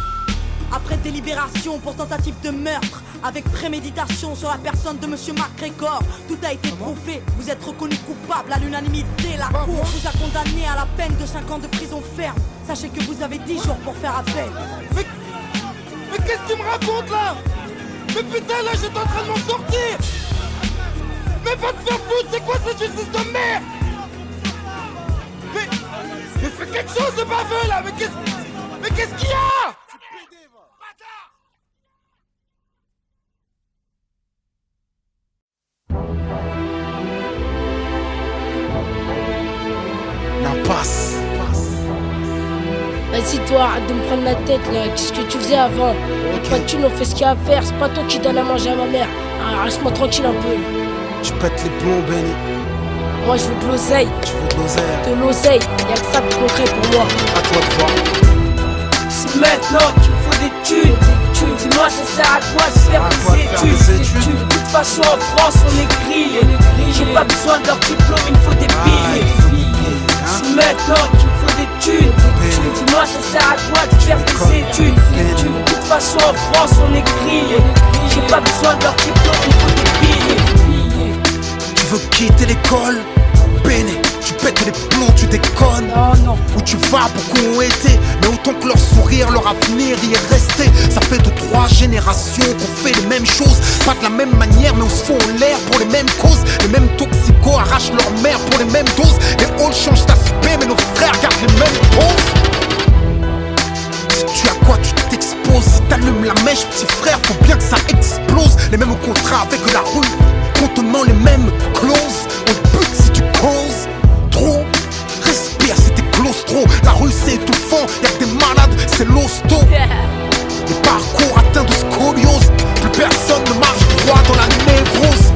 Speaker 14: après délibération pour tentative de meurtre, avec préméditation sur la personne de monsieur MacGregor, tout a été prouvé. Vous êtes reconnu coupable à l'unanimité. La cour vous a condamné à la peine de 5 ans de prison ferme. Sachez que vous avez 10 jours pour faire appel.
Speaker 15: Mais qu'est-ce que tu me racontes là? Mais putain, là j'étais en train de m'en sortir. Mais va te faire foutre, c'est quoi cette justice de merde? Mais fais quelque chose de baveux là. Mais qu'est-ce qu'il y a?
Speaker 1: L'impasse.
Speaker 19: Vas-y toi, arrête de me prendre la tête là, qu'est-ce que tu faisais avant? Pas de thunes, on fait ce qu'il y a à faire, c'est pas toi qui donne à manger à ma mère. Ah, reste-moi tranquille un peu.
Speaker 1: Tu pètes les plombs, Benny.
Speaker 19: Moi je veux de l'oseille.
Speaker 1: Tu veux de l'oseille?
Speaker 19: De l'oseille, y'a que ça de concret pour moi.
Speaker 1: À toi de voir.
Speaker 19: C'est maintenant qu'il me faut des thunes. Dis-moi ça sert à quoi de faire des études? De toute façon en France on est grillé. J'ai pas besoin de leur diplôme, il me faut des billets. C'est maintenant qu'il me faut des thunes. Dis-moi ça sert à quoi de faire des études? De toute façon en France on est grillé. J'ai pas besoin de leur diplôme, il me faut des billets.
Speaker 1: Tu veux quitter l'école? Béné, tu pètes les plombs, tu déconnes.
Speaker 19: Non.
Speaker 1: Où tu vas, beaucoup ont été, mais autant que leur sourire, leur avenir y est resté. Ça fait 2-3 générations qu'on fait les mêmes choses, pas de la même manière, mais on se fout en l'air pour les mêmes causes. Les mêmes toxicos arrachent leur mère pour les mêmes doses. Les halls changent d'aspect, mais nos frères gardent les mêmes poses. Si tu as quoi, tu t'exposes. Si t'allumes la mèche, petit frère, faut bien que ça explose. Les mêmes contrats avec la rue, contenant les mêmes clauses. On bute si tu causes trop. Respire si t'es claustro. La rue c'est étouffant, y'a que des malades, c'est l'hosto. Les parcours atteints de scoliose. Plus personne ne marche droit dans la névrose.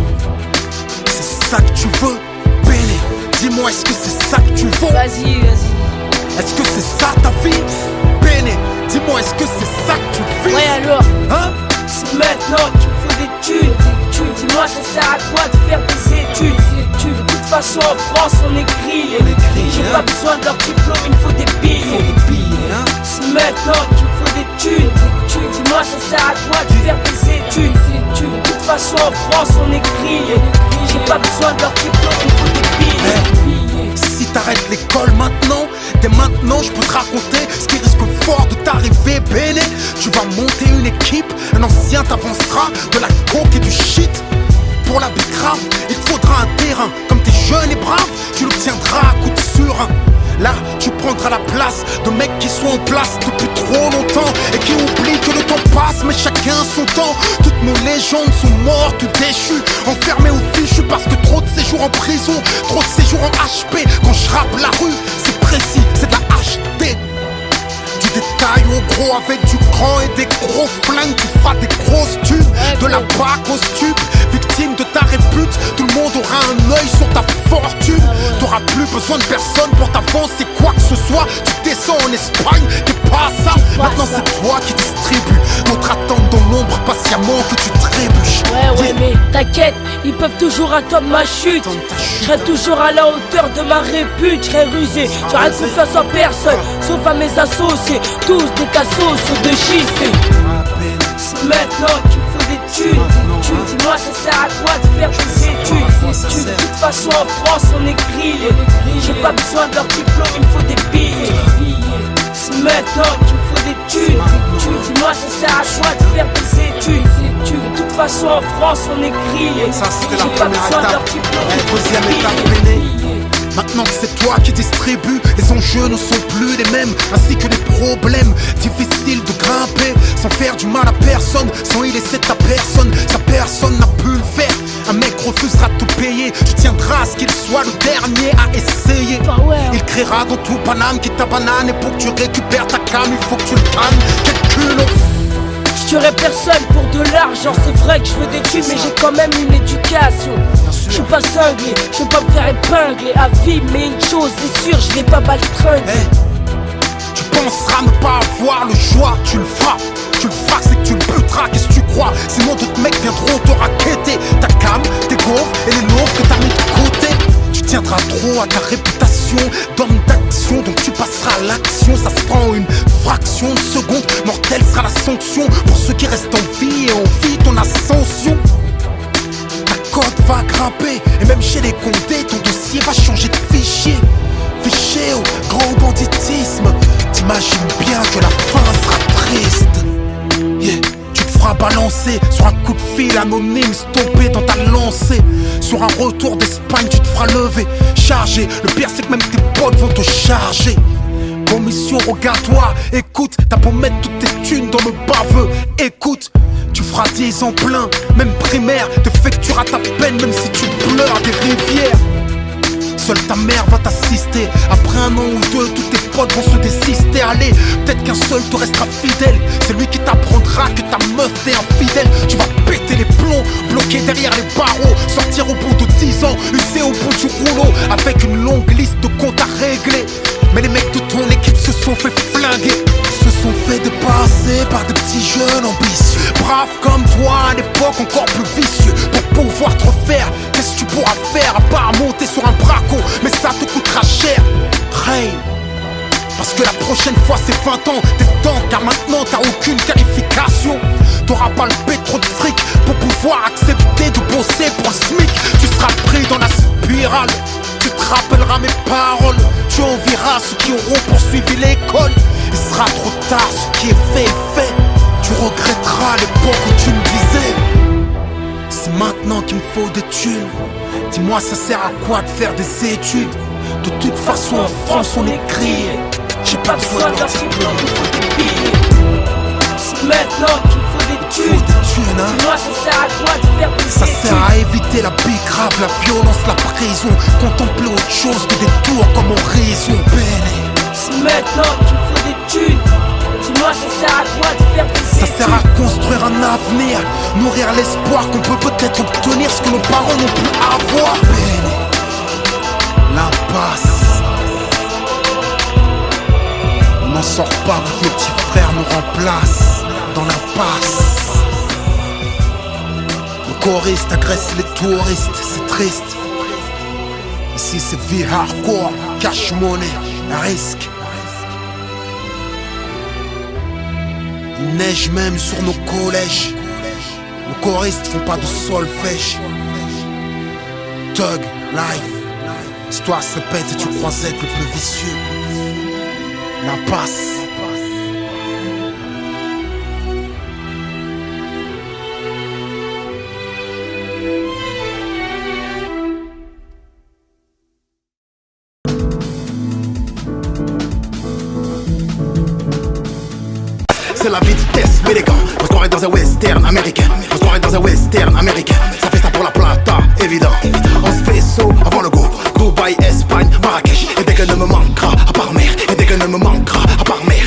Speaker 1: C'est ça que tu veux, Béné? Dis-moi, est-ce que c'est ça que tu veux?
Speaker 19: Vas-y.
Speaker 1: Est-ce que c'est ça ta vie? Béné, dis-moi, est-ce que c'est ça que tu vis?
Speaker 19: Ouais alors, pas besoin de leur diplôme, il me faut des billets. C'est maintenant qu'il me faut des thunes. Dis-moi ça sert à quoi de faire des études. De toute façon en France on est grillé. J'ai pas besoin de leur diplôme, il me faut des billets.
Speaker 1: Si t'arrêtes l'école maintenant, dès maintenant je peux te raconter ce qui risque fort de t'arriver béné. Tu vas monter une équipe, un ancien t'avancera de la coke et du shit. Pour la bicrave, il te faudra un terrain. Comme t'es jeune et brave, tu l'obtiendras à coup de surin. Là, tu prendras la place de mecs qui sont en place depuis trop longtemps et qui oublient que le temps passe, mais chacun son temps. Toutes nos légendes sont mortes ou déchues, enfermées ou fichues parce que trop de séjours en prison, trop de séjours en HP. Quand je rappe la rue, c'est précis, c'est de la HD. Du détail au gros avec du grand et des gros flingues. Tu feras des grosses tubes, de la bac au stup. Victime de ta répute, tout le monde aura un œil sur ta fortune. T'auras plus besoin de personne pour t'avancer quoi que ce soit. Tu descends en Espagne, t'es pas ça. Maintenant c'est toi qui distribue. D'autres attendent dans l'ombre patiemment que tu trébuches.
Speaker 19: Ouais mais t'inquiète, ils peuvent toujours attendre ma chute. Je serai toujours à la hauteur de ma répute. Je serai rusé, j'aurai confiance en personne, sauf à mes associés, tous des cassos sur de schiste. C'est maintenant qu'il me faut des thunes. Dis-moi ça sert à quoi de faire des études. De toute façon en France on est grillé. J'ai pas besoin de leur diplôme, il me faut des billets. C'est maintenant qu'il me faut des thunes. Dis-moi ça sert à quoi de faire des études. De toute façon en France on est grillé.
Speaker 1: Ça c'était la
Speaker 19: J'ai pas
Speaker 1: première
Speaker 19: besoin de
Speaker 1: étape.
Speaker 19: leur diplôme, il me faut
Speaker 1: Deuxième
Speaker 19: des
Speaker 1: étape
Speaker 19: billets.
Speaker 1: Béné. Maintenant que c'est toi qui distribue, les enjeux ne sont plus les mêmes, ainsi que les problèmes. Difficile de grimper sans faire du mal à personne, sans y laisser ta personne. Sa personne n'a pu le faire. Un mec refusera de te payer, tu tiendras à ce qu'il soit le dernier à essayer. Il criera dans tout Paname qui t'a banane, et pour que tu récupères ta cam, il faut que tu le cannes. Quel culot.
Speaker 19: Je tuerai personne pour de l'argent, c'est vrai que je veux des thunes, mais j'ai quand même une éducation. Je suis pas cinglé, je veux pas me faire épingler à vie, mais une chose c'est sûr, je vais pas baltringuer.
Speaker 1: Tu penseras ne pas avoir le choix, tu le feras. Tu le feras, c'est que tu le buteras, qu'est-ce que tu crois? Sinon d'autres mecs viendront te raqueter. Ta cam, tes gaufres et les nôtres que t'as mis de côté. Tu tiendras trop à ta réputation d'homme d'action, donc tu passeras à l'action. Ça se prend une fraction de seconde, mortelle sera la sanction pour ceux qui restent en vie et en vie ton ascension. Ta cote va grimper, et même chez les condés, ton dossier va changer de fichier. Fichier au grand banditisme. T'imagines bien que la fin sera triste. Yeah. Tu te feras balancer sur un coup de fil anonyme, stoppé dans ta lancée. Sur un retour d'Espagne, tu te feras lever, charger. Le pire c'est que même tes potes vont te charger. Commission, regarde-toi, écoute. T'as beau mettre toutes tes thunes dans le baveux, écoute. Tu feras 10 ans plein, même primaire. T'effectueras ta peine même si tu pleures des rivières. Seule ta mère va t'assister. Après un an ou deux, tous tes potes vont se désister. Allez, peut-être qu'un seul te restera fidèle. C'est lui qui t'apprendra que ta meuf t'est infidèle. Tu vas péter les plombs, bloquer derrière les barreaux. Sortir au bout de 10 ans, user au bout du rouleau. Avec une longue liste de comptes à régler. Mais les mecs de ton équipe se sont fait flinguer. Se sont fait dépasser par des petits jeunes ambitieux. Braves comme toi à l'époque encore plus vicieux. Pour pouvoir te refaire, qu'est-ce que tu pourras faire à part monter sur un braco? Mais ça te coûtera cher. Hey, parce que la prochaine fois c'est 20 ans. T'es dedans car maintenant t'as aucune qualification. T'auras pas le pétro de fric pour pouvoir accepter de bosser pour le SMIC. Tu seras pris dans la spirale. Tu te rappelleras mes paroles. Tu envieras ceux qui auront poursuivi l'école. Il sera trop tard, ce qui est fait est fait. Tu regretteras l'époque où tu me disais c'est maintenant qu'il me faut des thunes. Dis-moi ça sert à quoi de faire des études? De toute façon en France on est grillé. J'ai pas besoin de diplôme, il faut des billets.
Speaker 19: C'est maintenant qu'il me faut des thunes. Dis-moi ça sert à quoi de faire des
Speaker 1: Ça
Speaker 19: études?
Speaker 1: sert à éviter la bicrave, la violence, la prison. Contempler autre chose que des tours comme horizon.
Speaker 19: C'est maintenant qu'il me faut des thunes. Dis-moi ça sert à quoi de faire des
Speaker 1: Ça
Speaker 19: études?
Speaker 1: sert à construire un avenir, nourrir l'espoir qu'on peut peut-être obtenir ce que nos parents n'ont pu avoir. L'impasse. On n'en sort pas, nos petits frères nous remplacent dans l'impasse. Le choriste agresse les touristes, c'est triste. Ici c'est vie hardcore, cash money, risque. Il neige même sur nos collèges. Nos choristes font pas de solfège. Thug life. L'histoire se répète et tu crois être le plus vicieux. La passe.
Speaker 11: C'est la vitesse, mais les gants. Faut se croire dans un western américain. Faut se croire dans un western américain. Ça fait ça pour la plata, évident. On se fait saut avant le go. Dubaï, Espagne, Marrakech. Et dès que ne me manquera, à part mer. Et dès que ne me manquera, à part mer.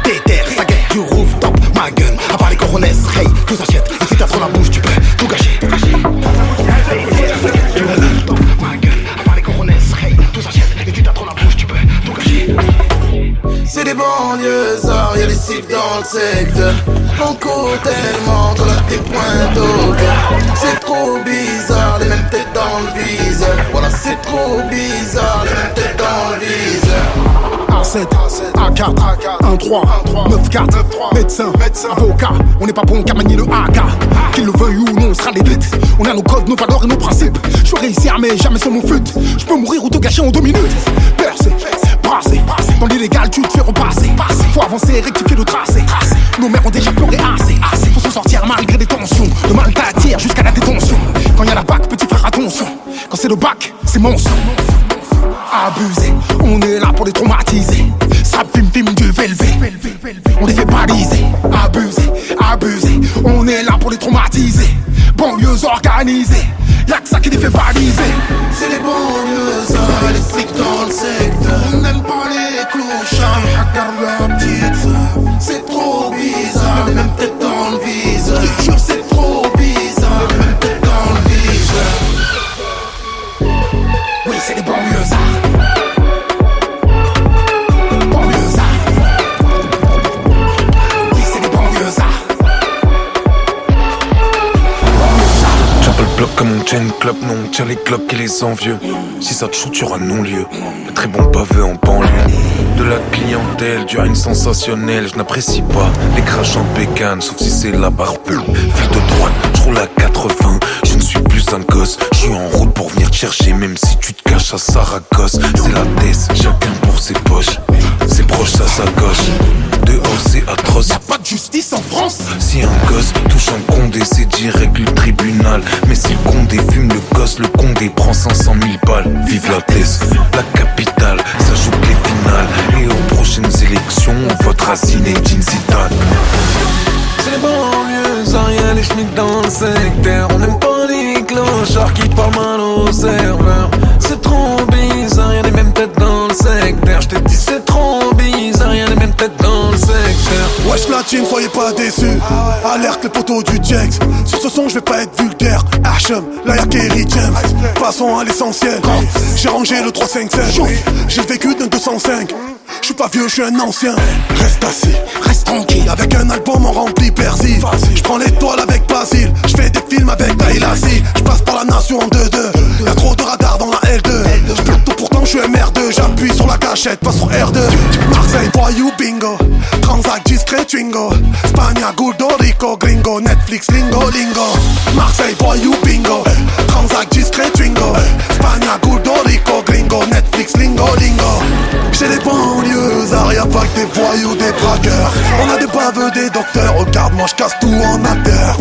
Speaker 11: Déter, ça gagne du rooftop, ma gun. À part les coronets, hey, tout s'achète. Et si t'as trop la bouche, tu peux tout gâcher.
Speaker 2: C'est des banlieusards, y'a les cibles dans le secteur. On court tellement, dans la tête pointe au cœur. C'est trop bizarre, les mêmes têtes dans le viseur. Voilà, c'est trop bizarre, les mêmes têtes dans le viseur.
Speaker 1: A7, A4, 1-3, 9-4, médecin, avocat. On n'est pas bon qu'à manier le AK. Qu'il le veuille ou non, on sera l'élite. On a nos codes, nos valeurs et nos principes. Je suis réussir mais jamais sur mon fut. Je peux mourir ou te gâcher en 2 minutes. Percé, brassé, dans l'illégal tu te fais repasser. Faut avancer, rectifier le tracé. Nos mères ont déjà pleuré assez. Faut s'en sortir malgré des tensions. De mal t'attire jusqu'à la détention. Quand y a la bac, petit frère attention. Quand c'est le bac, c'est mon sang. Abusé, on est là pour les traumatiser. Strap, film, du velvet. On les fait baliser. Abusé, on est là pour les traumatiser. Banlieues organisées, y'a que ça qui les fait baliser.
Speaker 2: C'est les banlieusards, les flics dans le secteur. On n'aime pas les clochards, regarde la petite sœur. C'est trop bizarre, les mêmes têtes dans le viseur. Je jure c'est trop bizarre, les mêmes têtes dans le viseur.
Speaker 1: Oui, c'est les banlieusards.
Speaker 12: Comme on chain club, non, on tient les clubs et les envieux. Si ça te shoot, y'aura non-lieu. Le très bon baveux en banlieue. De la clientèle, du règne sensationnel. Je n'apprécie pas les crashs en bécane, sauf si c'est la barbue. Fil de droite, je roule à 80. Je ne suis plus un gosse. Je suis en route pour venir te chercher, même si tu te caches à Saragosse. C'est la tête, chacun pour ses poches. C'est proche, ça s'acoche. De haut, c'est atroce.
Speaker 1: Y'a pas de justice en France.
Speaker 12: Si un gosse touche un condé, c'est direct le tribunal. Mais si le condé fume le gosse, le condé prend 500 000 balles. Vive la Thèse, la capitale, ça joue que les finales. Et aux prochaines élections, on votera Zinedine Zidane.
Speaker 2: C'est les banlieusards, y'a les schmitts dans le secteur. On n'aime pas les clochards qui parlent mal aux serveurs. C'est trop bizarre, y'a les mêmes têtes dans le secteur. J'te dis c'est trop bizarre, y'a les mêmes têtes dans le secteur.
Speaker 13: Wesh la team, soyez pas déçus. Alerte les poteaux du Jex. Sur ce son je vais pas être vulgaire. Archem, là y'a Kerry James. Passons à l'essentiel. J'ai rangé le 357. J'ai le vécu d'un 205. Je suis pas vieux, je suis un ancien. Reste assis, reste tranquille. Avec un album en rempli Persil. Je prends l'étoile avec Basile. Je fais des films avec Dailassi. Je passe par la nation en 2-2. Y'a trop de radars dans la L2. Je peux tout, pourtant je suis MR2. J'appuie sur la gâchette, pas sur R2. Marseille, voyou, bingo. Transac, discret, twingo. Spagna, Guldo, Rico, gringo. Netflix, lingo, lingo. Marseille, voyou, bingo. Transac, discret, twingo. Spagna, Guldo, Rico, gringo. Netflix, lingo, lingo. J'ai les banlieusards, y'a pas que des voyous, des braqueurs. On a des baveux, des docteurs. Regarde-moi, j'casse tout en acteur.